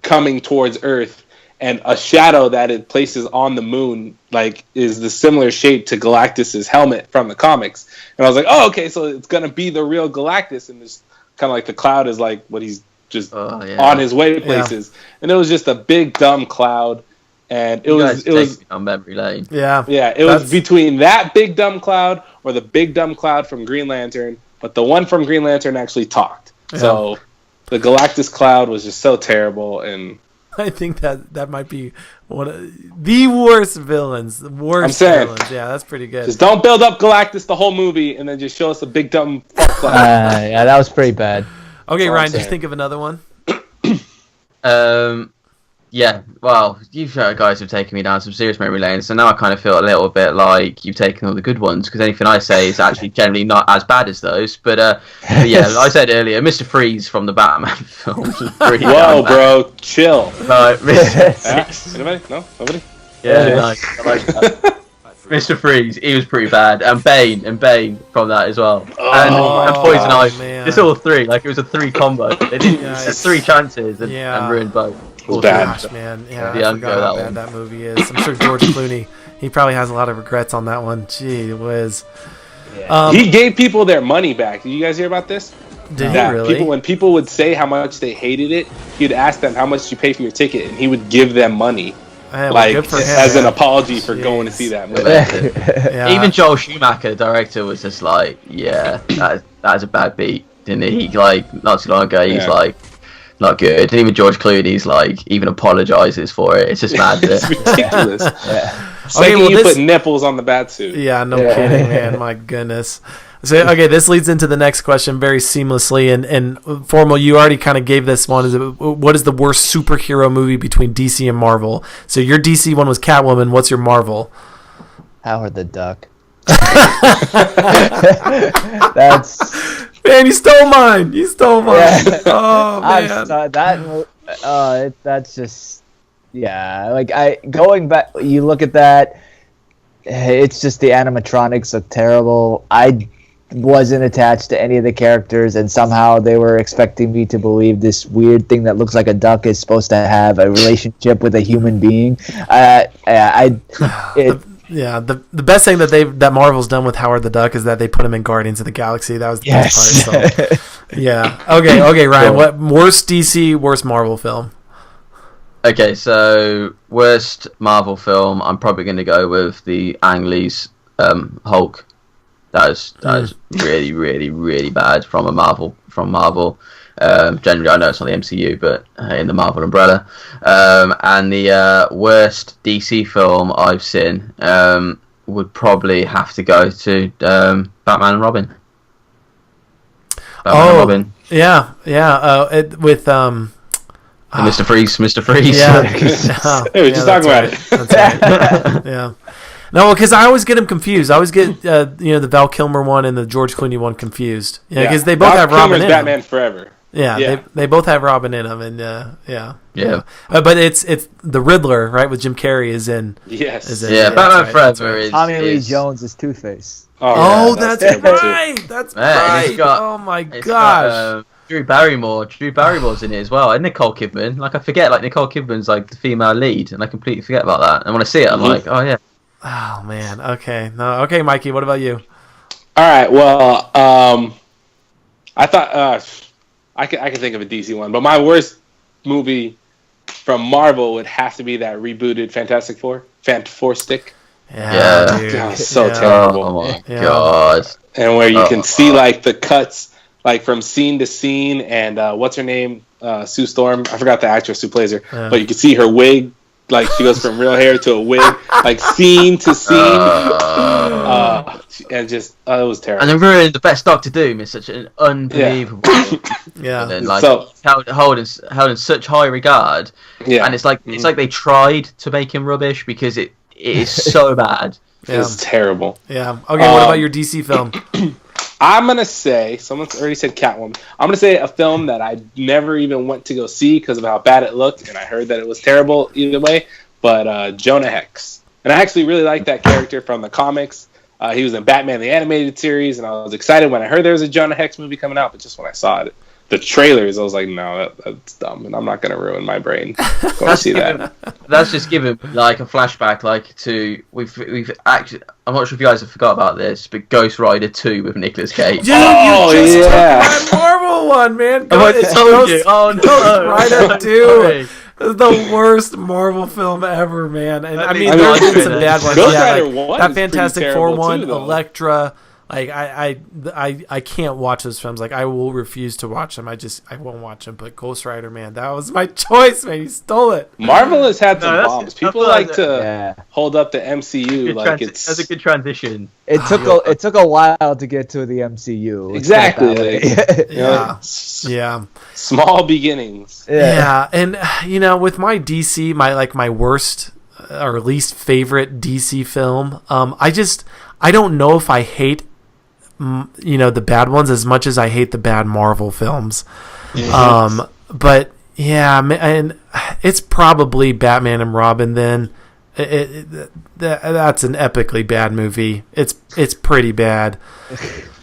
coming towards Earth, and a shadow that it places on the moon, like, is the similar shape to Galactus's helmet from the comics. And I was like, oh, okay, so it's gonna be the real Galactus, and it's kind of like the cloud is like what he's just on his way places, and it was just a big dumb cloud, and it was on memory lane. Yeah, it was between that big dumb cloud or the big dumb cloud from Green Lantern, but the one from Green Lantern actually talked. Yeah. So the Galactus cloud was just so terrible, and I think that might be one of the worst villains. I'm saying. Villains. Yeah, that's pretty good. just don't build up Galactus the whole movie and then just show us a big dumb fuck cloud. Yeah, that was pretty bad. Okay, That's Ryan, what I'm just saying. think of another one. Yeah, well, you guys have taken me down some serious memory lanes, so now I kind of feel a little bit like you've taken all the good ones, because anything I say is actually generally not as bad as those. But yeah, like I said earlier, Mr. Freeze from the Batman film was pretty Whoa, damn bro, chill. bad. No, Anybody? No, nobody. yeah, nice. I like that. Mr. Freeze, he was pretty bad, and Bane from that as well, and Poison Ivy. man. It's all three. Like, it was a three combo. They did it's- three chances and Yeah. ruined both. was bad. Gosh, man. Yeah, Yeah, I I'll forgot go how that bad one. that movie is. I'm sure George Clooney, he probably has a lot of regrets on that one. Gee whiz. He gave people their money back. Did you guys hear about this? Did he That really? when people would say how much they hated it, he'd ask them how much did you pay for your ticket, and he would give them money, Yeah, well, like good for him, as an man. apology for going to Jeez. see that movie. Yeah. Even Joel Schumacher, the director, was just like, yeah, that is a bad beat, didn't he? Like, not too long ago, he's Yeah. like, not good. And even George Clooney's like, even apologizes for it. It's just mad. It's ridiculous. Yeah. It's like Okay, well, you this- put nipples on the bat suit. Yeah, no Yeah. kidding, man. My goodness. So, okay, this leads into the next question very seamlessly. And Formal, you already kind of gave this one. What is the worst superhero movie between DC and Marvel? So your DC one was Catwoman. What's your Marvel? Howard the Duck. That's Man, you stole mine. You stole mine. Yeah. Oh man. That's just Like going back, you look at that. It's just the animatronics look terrible. I wasn't attached to any of the characters, and somehow they were expecting me to believe this weird thing that looks like a duck is supposed to have a relationship with a human being. The best thing that Marvel's done with Howard the Duck is that they put him in Guardians of the Galaxy. That was the best part. So. Yeah. Okay, Ryan. Cool. What worst DC, worst Marvel film? Okay, so worst Marvel film, I'm probably going to go with the Ang Lee's Hulk. That is really, really, really bad from Marvel. Generally, I know it's not the MCU, but in the Marvel umbrella. And the worst DC film I've seen would probably have to go to Batman and Robin. Robin. Yeah. With Mr. Freeze. Yeah. Hey, we're just talking about it. That's right. Yeah. No, because I always get them confused. I always get the Val Kilmer one and the George Clooney one confused. Yeah, because they both have Robin in Batman them. Forever. Yeah. They both have Robin in them, and yeah. But it's the Riddler, right? With Jim Carrey is in. Yes. Batman Forever is Tommy Lee Jones is Two-Face. Oh, that's right. Too. That's right. Oh my gosh. Drew Barrymore's in it as well, and Nicole Kidman. Like I forget, Nicole Kidman's like the female lead, and I completely forget about that. And when I see it, I'm like, oh yeah. Oh man. Okay. No. Okay, Mikey. What about you? All right. Well, I thought I can think of a DC one, but my worst movie from Marvel would have to be that rebooted Fantastic Four, Fantastic. Yeah. Dude. That was so terrible. Oh my god. And where you can see like the cuts, like from scene to scene, and what's her name, Sue Storm. I forgot the actress who plays her, but you can see her wig. Like she goes from real hair to a wig, like scene to scene, and just it was terrible. And then ruined the best Doctor Doom is such an unbelievable. Yeah. And then, held in such high regard. Yeah. And it's like they tried to make him rubbish because it is so bad. It's terrible. Yeah. Okay. What about your DC film? I'm gonna say someone's already said Catwoman. I'm gonna say a film that I never even went to go see because of how bad it looked, and I heard that it was terrible either way. But Jonah Hex, and I actually really like that character from the comics. He was in Batman the Animated Series, and I was excited when I heard there was a Jonah Hex movie coming out. But just when I saw it, the trailers, I was like, no, that's dumb, and I'm not gonna ruin my brain going to see that. That's just given like a flashback, like to we've actually. I'm not sure if you guys have forgot about this, but Ghost Rider 2 with Nicolas Cage. Dude, you just took my Marvel one, man. Ghost Rider 2 is the worst Marvel film ever, man. And I mean, there's been some bad ones. Ghost Yeah, Rider like 1 that is Fantastic pretty Four terrible one, too, though. Elektra. Like I can't watch those films. Like I will refuse to watch them. I won't watch them. But Ghost Rider, man, that was my choice, man. You stole it. Marvel has had some bombs. People like to Yeah. hold up the MCU like it's. That's a good transition. It took a while to get to the MCU. Let's Exactly. put it that way. You know, Yeah. small beginnings. Yeah, and with my DC, my worst or least favorite DC film, I don't know if I hate the bad ones as much as I hate the bad Marvel films. But yeah, and it's probably Batman and Robin. Then that's an epically bad movie. It's pretty bad.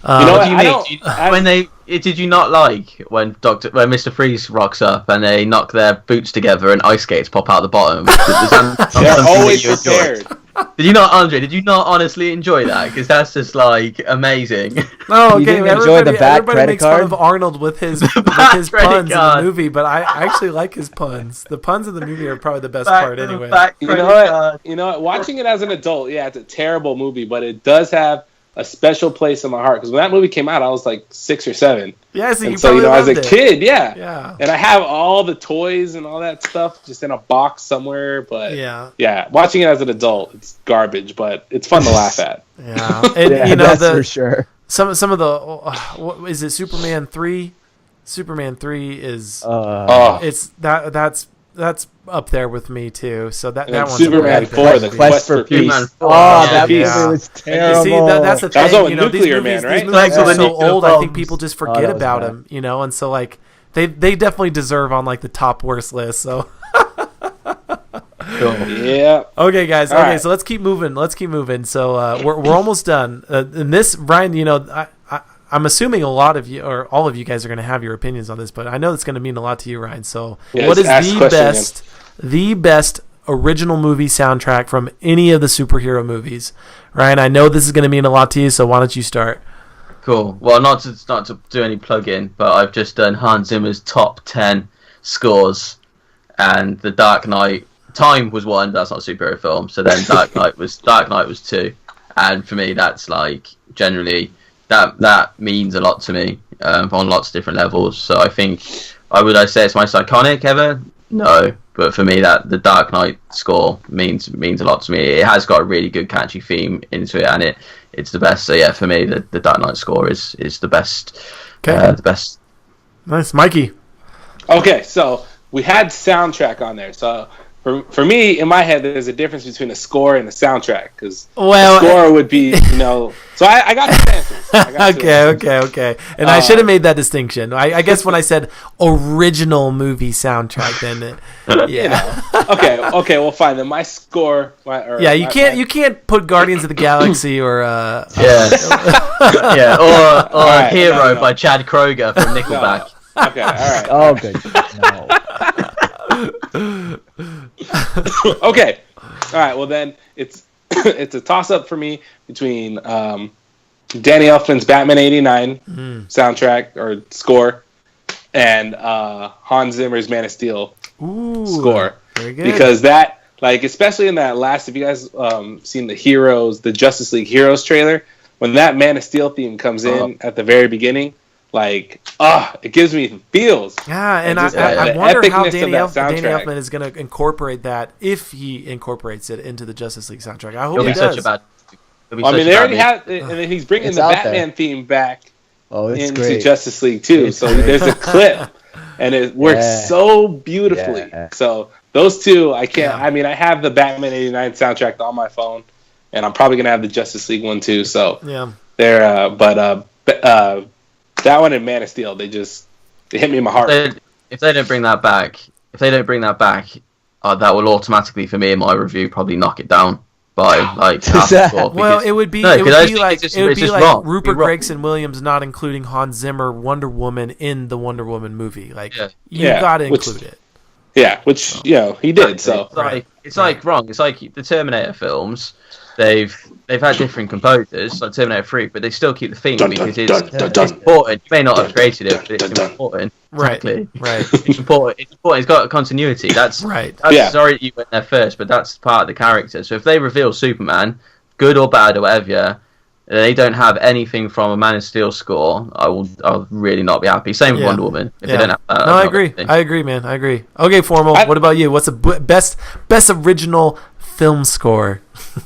What Did you not like when Mr. Freeze rocks up and they knock their boots together and ice skates pop out the bottom? They're always prepared. Did you not, Andre? Did you not honestly enjoy that? Because that's just like amazing. No, You okay. didn't enjoy the bad Everybody credit makes fun card? of Arnold with his credit puns in card. the movie, but I actually like his puns. The puns in the movie are probably the best part anyway. You know what? Watching it as an adult, yeah, it's a terrible movie, but it does have a special place in my heart because when that movie came out, I was like 6 or 7. Yeah, so you And so probably as a loved it. kid, yeah, Yeah. and I have all the toys and all that stuff just in a box somewhere. But Yeah. Watching it as an adult, it's garbage, but it's fun to laugh at. Yeah, and Yeah, that's for sure. some of the what is it? Superman 3. Superman 3 is Oh, it's that's that's up there with me too. So that And then one's Superman a really 4, big the movie. Quest for Peace. Superman 4. Oh, Yeah, that movie yeah. was You terrible. see, that's the That was thing. all You know, these Nuclear movies, Man, right? these movies Yeah. are so Nuclear old. I think bombs. people just Oh, forget that was about bad. them. You know, and so like they definitely deserve on like the top worst list. So Cool. Yeah. okay, guys. All Okay, right. so let's keep moving. So we're almost done. And this, Ryan, you know, I'm assuming a lot of you or all of you guys are going to have your opinions on this, but I know it's going to mean a lot to you, Ryan. So Yeah, what is just ask the question best original movie soundtrack from any of the superhero movies? Ryan, I know this is going to mean a lot to you, so why don't you start? Cool. Well, not to do any plug-in, but I've just done Hans Zimmer's top 10 scores, and The Dark Knight. Time was one. That's not a superhero film. So then Dark Knight was 2, and for me, that's like generally that means a lot to me on lots of different levels. So I think would I say it's most iconic ever? No, but for me, that the Dark Knight score means a lot to me. It has got a really good catchy theme into it, and it's the best. So yeah, for me, the Dark Knight score is the best. Okay. The best. Nice, Mikey. Okay, so we had soundtrack on there. So for me, in my head, there's a difference between a score and a soundtrack. Because Well, a score would be, you know... So I got two answers. I got two answers. Okay. And I should have made that distinction. I guess when I said original movie soundtrack, then yeah, Okay, well, fine. Then my score... you can't put Guardians of the Galaxy or Yeah, yeah, or right, Hero no. by Chad Kroger from Nickelback. Okay, all right. Oh, good. No. Okay. All right. Well, then it's it's a toss up for me between Danny Elfman's Batman '89 soundtrack or score and Hans Zimmer's Man of Steel Ooh, score. Very good. Because that, like, especially in that last, if you guys seen the Justice League Heroes trailer, when that Man of Steel theme comes in at the very beginning, like, it gives me feels. Yeah, and just I the wonder how epicness Danny of that soundtrack. Elfman is going to incorporate that, if he incorporates it into the Justice League soundtrack. I hope It'll he be such does. a bad. I mean, they already have, and then he's bringing It's the out Batman there. theme back Oh, it's into great. Justice League too. It's So great. there's a clip, and it works Yeah. so beautifully. Yeah. So those two, I can't. Yeah. I mean, I have the Batman '89 soundtrack on my phone, and I'm probably gonna have the Justice League one too. So Yeah. they're, that one and Man of Steel, they hit me in my heart. If they don't bring that back, that will automatically, for me in my review, probably knock it down by like half the score. Well, because- it would be No, it 'cause I would just be think like it's just- it would it's be just like wrong. Rupert You're wrong. Gregson Williams not including Hans Zimmer Wonder Woman in the Wonder Woman movie. Like Yeah. you Yeah, got to which- include it. Yeah, which he did. So it's like wrong. It's like the Terminator films. They've had different composers, like Terminator 3, but they still keep the theme Dun, because dun, it's dun, dun, important. You may not have created it, but it's dun, dun. important. Right. Exactly. Right. It's important. It's important. It's got continuity. That's Right. Yeah. Sorry that you went there first, but that's part of the character. So if they reveal Superman, good or bad or whatever, they don't have anything from a Man of Steel score, I'll really not be happy. Same with Yeah. Wonder Woman. If Yeah. they don't have that, No, I'm I not agree. happy. I agree, man. I agree. Okay, Formal. What about you? What's the best original film score?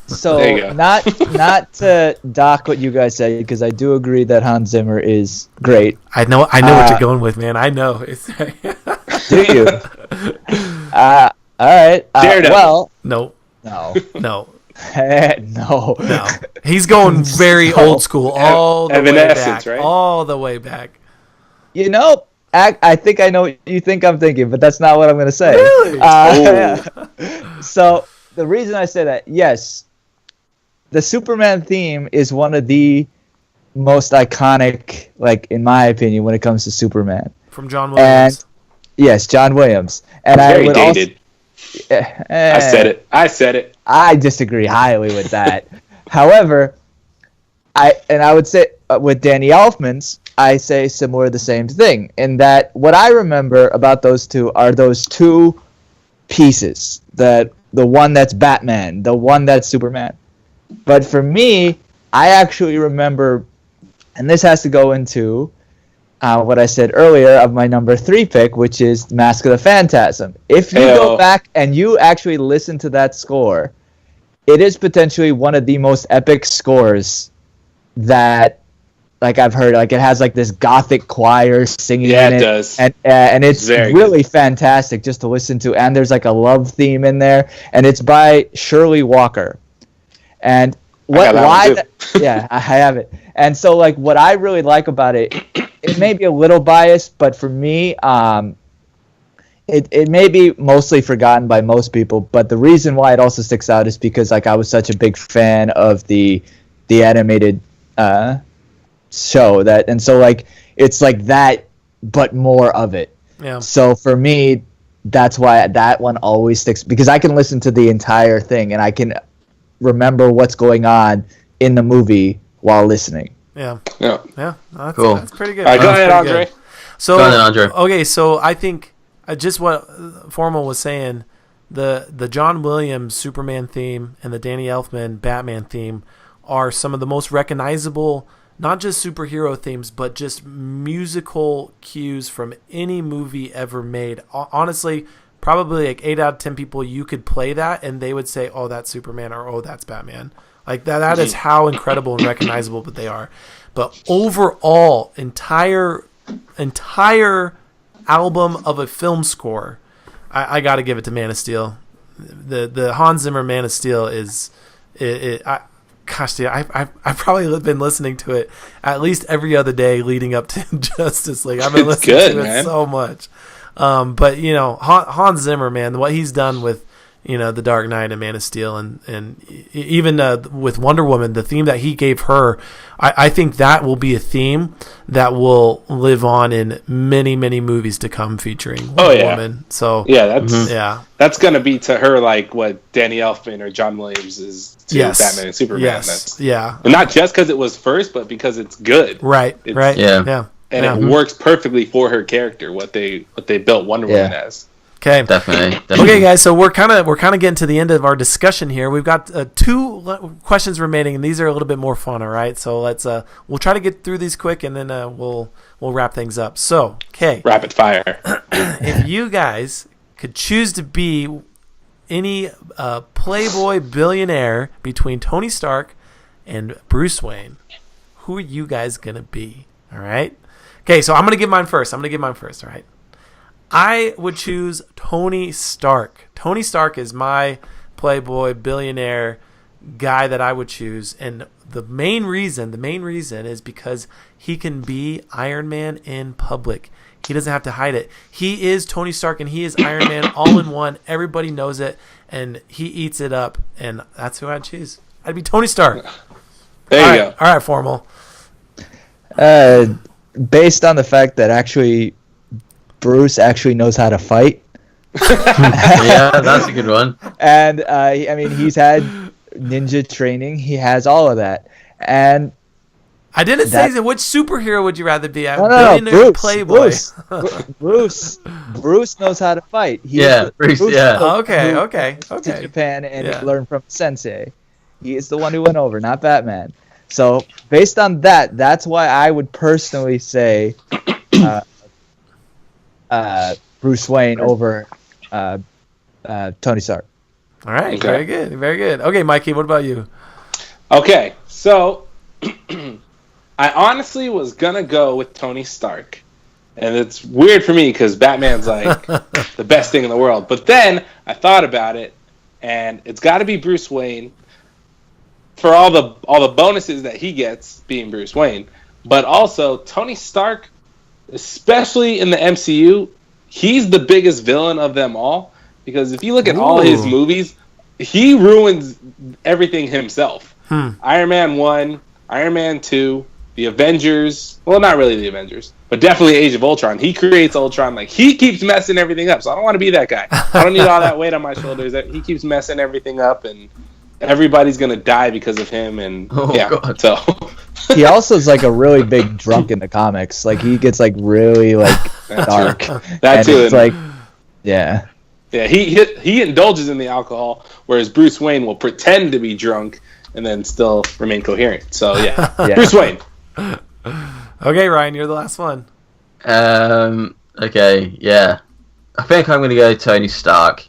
So There you go. not to dock what you guys said, because I do agree that Hans Zimmer is great. I know what you're going with, man. I know. It's Do you? All right. Daredevil. Well, no, no, no, no. no. He's going very No. old school, all the way Evanescence, back, right? all the way back. You know, I think I know what you think I'm thinking, but that's not what I'm going to say. Really? So the reason I say that, yes, the Superman theme is one of the most iconic, like in my opinion, when it comes to Superman. From John Williams. Yes, John Williams. And I very would dated. I said it. I disagree highly with that. However, I would say with Danny Elfman's, I say similar the same thing, in that what I remember about those two are those two pieces, the one that's Batman, the one that's Superman. But for me, I actually remember, and this has to go into what I said earlier of my number 3 pick, which is Mask of the Phantasm. If you go back and you actually listen to that score, it is potentially one of the most epic scores that like I've heard, like it has like this gothic choir singing Yeah, in it it, does. and it's Very really fantastic just to listen to. And there's like a love theme in there, and it's by Shirley Walker. And got that one, too. yeah, I have it. And so like what I really like about it, it may be a little biased, but for me, it may be mostly forgotten by most people, but the reason why it also sticks out is because like I was such a big fan of the animated show that, and so like it's like that but more of it. Yeah. So for me, that's why that one always sticks, because I can listen to the entire thing and I can remember what's going on in the movie while listening. Yeah. Yeah. Yeah. That's, Cool. that's pretty good. All right, go That's ahead, pretty Andre. good. So, Go ahead, Andre. okay, so I think just what Formal was saying, the John Williams Superman theme and the Danny Elfman Batman theme are some of the most recognizable, not just superhero themes, but just musical cues from any movie ever made. Honestly, probably like 8 out of 10 people, you could play that and they would say, oh, that's Superman, or oh, that's Batman. Like that is how incredible and recognizable that they are. But overall, entire album of a film score, I got to give it to Man of Steel. The Hans Zimmer Man of Steel is gosh, dude, I've probably been listening to it at least every other day leading up to Justice League. I've been It's listening good, to it man. so much. But you know, Hans Zimmer, man, what he's done with, you know, The Dark Knight and Man of Steel, and even with Wonder Woman, the theme that he gave her, I think that will be a theme that will live on in many, many movies to come featuring Wonder Woman. So Yeah, that's gonna be to her like what Danny Elfman or John Williams is to Batman and Superman. Yes. Yeah. And not just because it was first, but because it's good. Right. It's- Right. Yeah. Yeah. And Yeah. it works perfectly for her character, what they built Wonder Woman as. Okay. Definitely. Okay, guys. So we're kind of getting to the end of our discussion here. We've got 2 questions remaining, and these are a little bit more fun. All right. So let's we'll try to get through these quick, and then we'll wrap things up. So, okay, Rapid fire. if you guys could choose to be any playboy billionaire between Tony Stark and Bruce Wayne, who are you guys gonna be? All right. Okay. So I'm gonna give mine first. All right. I would choose Tony Stark. Tony Stark is my playboy billionaire guy that I would choose, and the main reason is because he can be Iron Man in public. He doesn't have to hide it. He is Tony Stark and he is Iron Man all in one. Everybody knows it, and he eats it up, and that's who I'd choose. I'd be Tony Stark. There you go. All right, Formal. Based on the fact that actually Bruce actually knows how to fight, Yeah, that's a good one. and I mean he's had ninja training. He has all of that, and I didn't say which superhero would you rather be? A no, billionaire Bruce, playboy. Bruce knows how to fight. Bruce, yeah. Oh, okay. To Japan and Yeah. learned from Sensei. He is the one who went over, not Batman. So based on that, that's why I would personally say Bruce Wayne over Tony Stark. All right, Okay. very good. Okay, Mikey, what about you? Okay, so I honestly was gonna go with Tony Stark, and it's weird for me because Batman's like the best thing in the world. But then I thought about it, and it's got to be Bruce Wayne for all the bonuses that he gets being Bruce Wayne, but also Tony Stark, especially in the MCU, he's the biggest villain of them all. Because if you look at all his movies, he ruins everything himself. Iron Man 1, Iron Man 2, the Avengers. Well, not really the Avengers, but definitely Age of Ultron. He creates Ultron. Like, he keeps messing everything up. So I don't want to be that guy. I don't need all that weight on my shoulders. He keeps messing everything up, and everybody's going to die because of him. And God. so... He also is like a really big drunk in the comics. Like he gets like really like dark. That And too. it's like, yeah. Yeah, he indulges in the alcohol, whereas Bruce Wayne will pretend to be drunk and then still remain coherent. So yeah, Yeah. Bruce Wayne. Okay, Ryan, you're the last one. Okay, yeah. I think I'm gonna go Tony Stark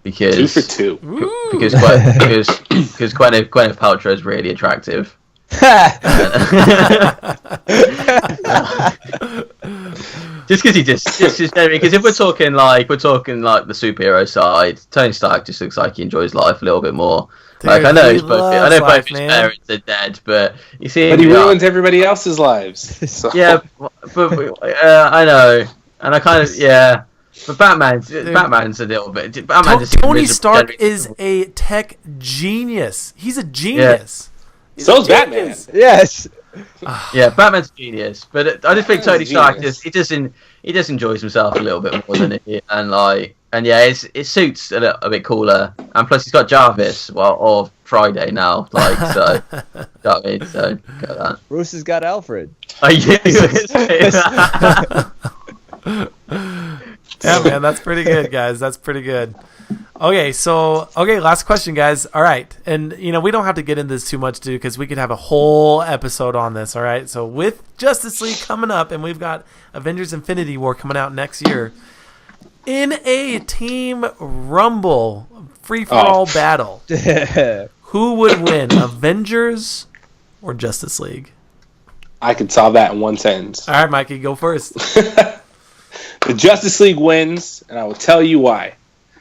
because 2 for 2. Ooh. because Gwyneth Paltrow is really attractive. Just because because if we're talking like the superhero side, Tony Stark just looks like he enjoys life a little bit more. Dude, like I know he both loves his life, parents are dead, but you see, But he ruins everybody else's lives. So. Yeah, but I know, and I kind of But Batman's a little bit. Batman just Tony Stark is a tech genius. He's a genius. He's So's a genius. Batman. Yes. Yeah, Batman's a genius, but I just think Tony Batman's a Stark genius. he just enjoys himself a little bit more than he, and it suits a bit cooler, and plus he's got Jarvis, or Friday now, like so. You know what I mean? So got that. Bruce has got Alfred. Oh, yeah. Yeah, man, that's pretty good, guys. That's pretty good. Okay, last question, guys. All right, and we don't have to get into this too much, dude, because we could have a whole episode on this. All right, so with Justice League coming up, and we've got Avengers: Infinity War coming out next year, in a Team Rumble free-for-all battle, who would win, Avengers or Justice League? I could solve that in one sentence. All right, Mikey, go first. The Justice League wins, and I will tell you why.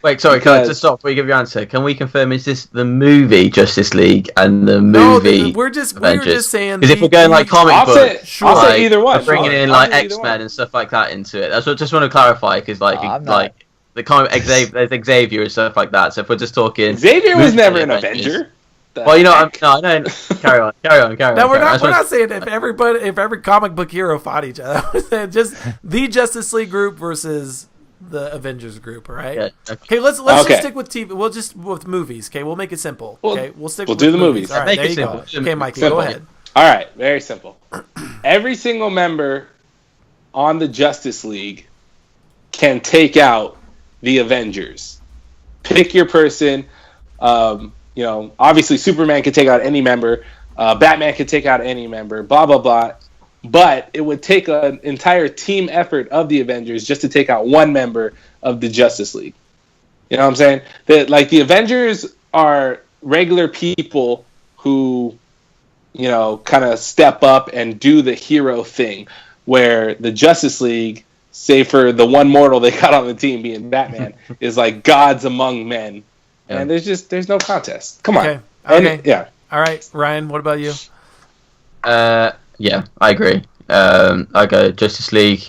Wait, sorry, can I just stop before you give your answer? Can we confirm, is this the movie Justice League and the movie we were just saying, because if we're going like comic I'll book, say either one. we're bringing in like X-Men and stuff like that into it. That's what I just want to clarify, because the comic Xavier and stuff like that. So if we're just talking, Xavier was never an Avenger. Well, I know. Carry on. No, we're not saying if every comic book hero fought each other. We're saying just the Justice League group versus the Avengers group, all right? Yeah, okay, let's just stick with TV. We'll just with movies. Okay, we'll make it simple. Okay, we'll do the movies. All right, make there it you simple. go. Okay, Mikey, Simple. go ahead. All right, very simple. Every single member on the Justice League can take out the Avengers. Pick your person. Obviously Superman could take out any member. Batman could take out any member. Blah blah blah. But it would take an entire team effort of the Avengers just to take out one member of the Justice League. You know what I'm saying? That the Avengers are regular people who, kind of step up and do the hero thing, where the Justice League, say for the one mortal they got on the team being Batman, is like gods among men. Yeah. And there's no contest. Come on. Okay. Yeah. All right, Ryan, what about you? Yeah, I agree. I go Justice League,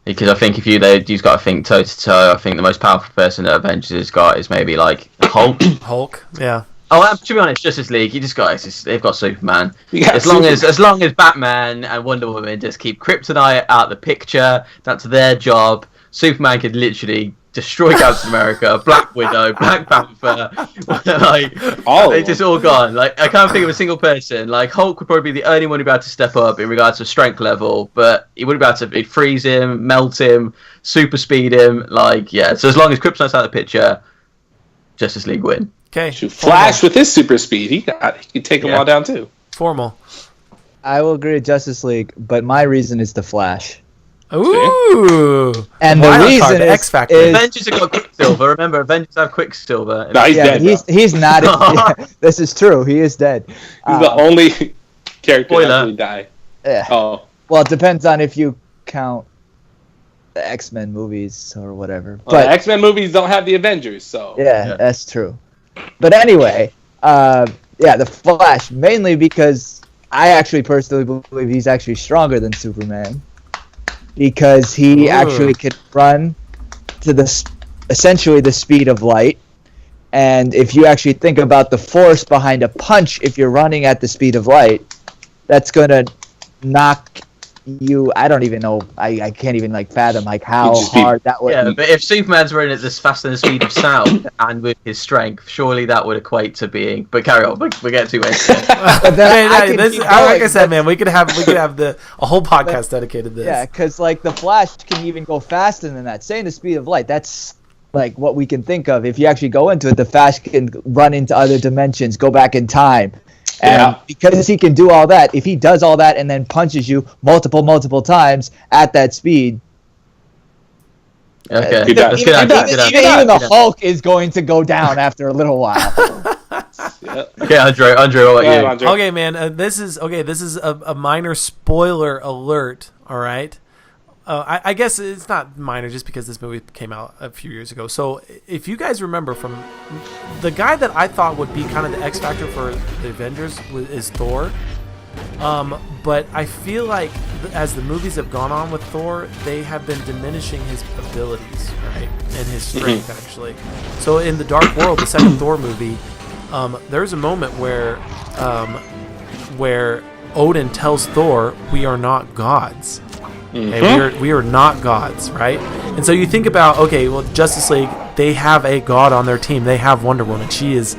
because I think you've got to think toe to toe. I think the most powerful person that Avengers has got is maybe like Hulk. Hulk, yeah. Oh, to be honest, Justice League, they've got Superman. As long as Batman and Wonder Woman just keep Kryptonite out the picture, that's their job. Superman could literally destroy Captain America, Black Widow, Black Panther, they just all gone. Like, I can't think of a single person. Like, Hulk would probably be the only one who'd be able to step up in regards to strength level, but he wouldn't be able to freeze him, melt him, super speed him. So as long as Kryptonite's out of the picture, Justice League win. Okay. Flash with his super speed, he could take them all down too. Formal. I will agree with Justice League, but my reason is the Flash. Ooh. And the reason is X Factor. Avengers have got Quicksilver. Remember, Avengers have Quicksilver. No, he's dead. He's not. This is true. He is dead. He's the only character to actually die. Yeah. Oh. Well, it depends on if you count the X-Men movies or whatever. Well, the X-Men movies don't have the Avengers, so. Yeah, that's true. But anyway, the Flash, mainly because I actually personally believe he's actually stronger than Superman. Because he actually could run to essentially the speed of light. And if you actually think about the force behind a punch, if you're running at the speed of light, that's going to knock you. I don't even know. I can't even fathom how hard that would be. Yeah, but if Superman's running at this faster than the speed of sound and with his strength, surely that would equate to being. But carry on. We get too much. Like I said, man, we could have a whole podcast dedicated to this. Yeah, because the Flash can even go faster than that. Saying the speed of light, that's what we can think of. If you actually go into it, the Flash can run into other dimensions, go back in time. And because he can do all that, if he does all that and then punches you multiple times at that speed, okay, even the Hulk is going to go down after a little while. Yep. Okay, Andre, what Go about ahead, you? Andre. Okay, man. This is a minor spoiler alert. All right. I guess it's not minor just because this movie came out a few years ago. So if you guys remember, from the guy that I thought would be kind of the X factor for the Avengers is Thor. But I feel like as the movies have gone on with Thor, they have been diminishing his abilities, right, and his strength actually. So in the Dark World, the second Thor movie, there's a moment where Odin tells Thor, "We are not gods." Okay, we are not gods, right? And so you think about, okay, well, Justice League, they have a god on their team. They have Wonder Woman. She is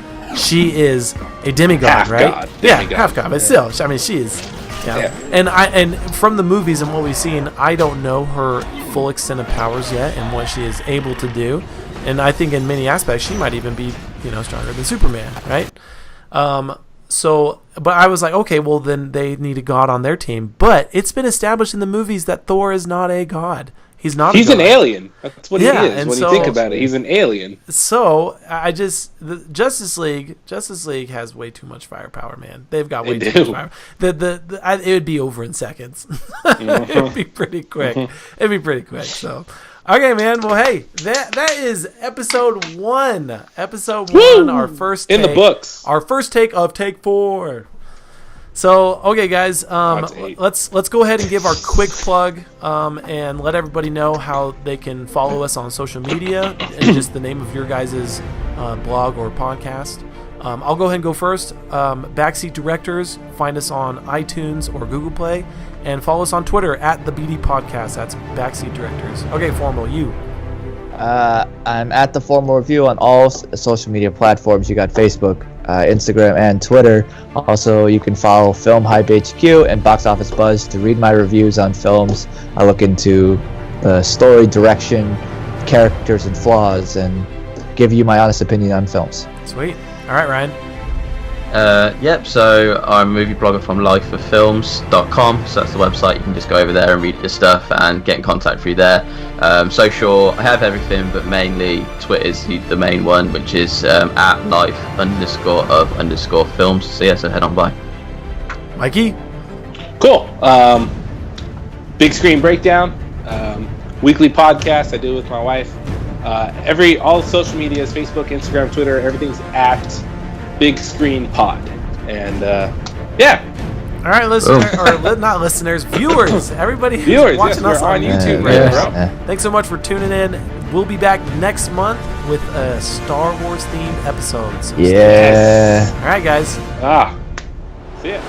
a demigod, Half right? god, Yeah, demigod. half god, but still, I mean, she is. Yeah. And from the movies and what we've seen, I don't know her full extent of powers yet and what she is able to do. And I think in many aspects, she might even be, stronger than Superman, right? But I was like, okay, well, then they need a god on their team. But it's been established in the movies that Thor is not a god. He's not. He's a an god. alien. That's what Yeah, he is. and When so- you think about it, he's an alien. So the Justice League has way too much firepower, man. They've got way They too do. much fire. It would be over in seconds. It'd be pretty quick. It'd be pretty quick. So, okay, man. Well, hey, that is episode 1. Episode 1, our first In the take. books. Our first take of Take 4. So, okay, guys, That's 8. let's go ahead and give our quick plug and let everybody know how they can follow us on social media and just the name of your guys' blog or podcast. I'll go ahead and go first. Backseat Directors, find us on iTunes or Google Play, and follow us on Twitter at the BD Podcast. That's Backseat Directors. Okay, Formal, you. I'm at the Formal Review on all social media platforms. You got Facebook, Instagram, and Twitter. Also, you can follow Film Hype HQ and Box Office Buzz to read my reviews on films. I look into the story, direction, characters, and flaws, and give you my honest opinion on films. Sweet. All right, Ryan. Yep, so I'm a movie blogger from lifeoffilms.com, so that's the website. You can just go over there and read the stuff and get in contact through there. Social, I have everything, but mainly Twitter's the main one, which is at life_of_films. So yeah, so head on by. Mikey. Cool. Big Screen Breakdown. Weekly podcast I do with my wife. All social medias, Facebook, Instagram, Twitter, everything's at Big Screen Pod. And yeah. All right, not listeners, viewers. Everybody who's Viewers, watching yes, us we're on on YouTube YouTube right right now. now. Thanks so much for tuning in. We'll be back next month with a Star Wars themed episode. So stay tuned. Yeah. All right, guys. See ya.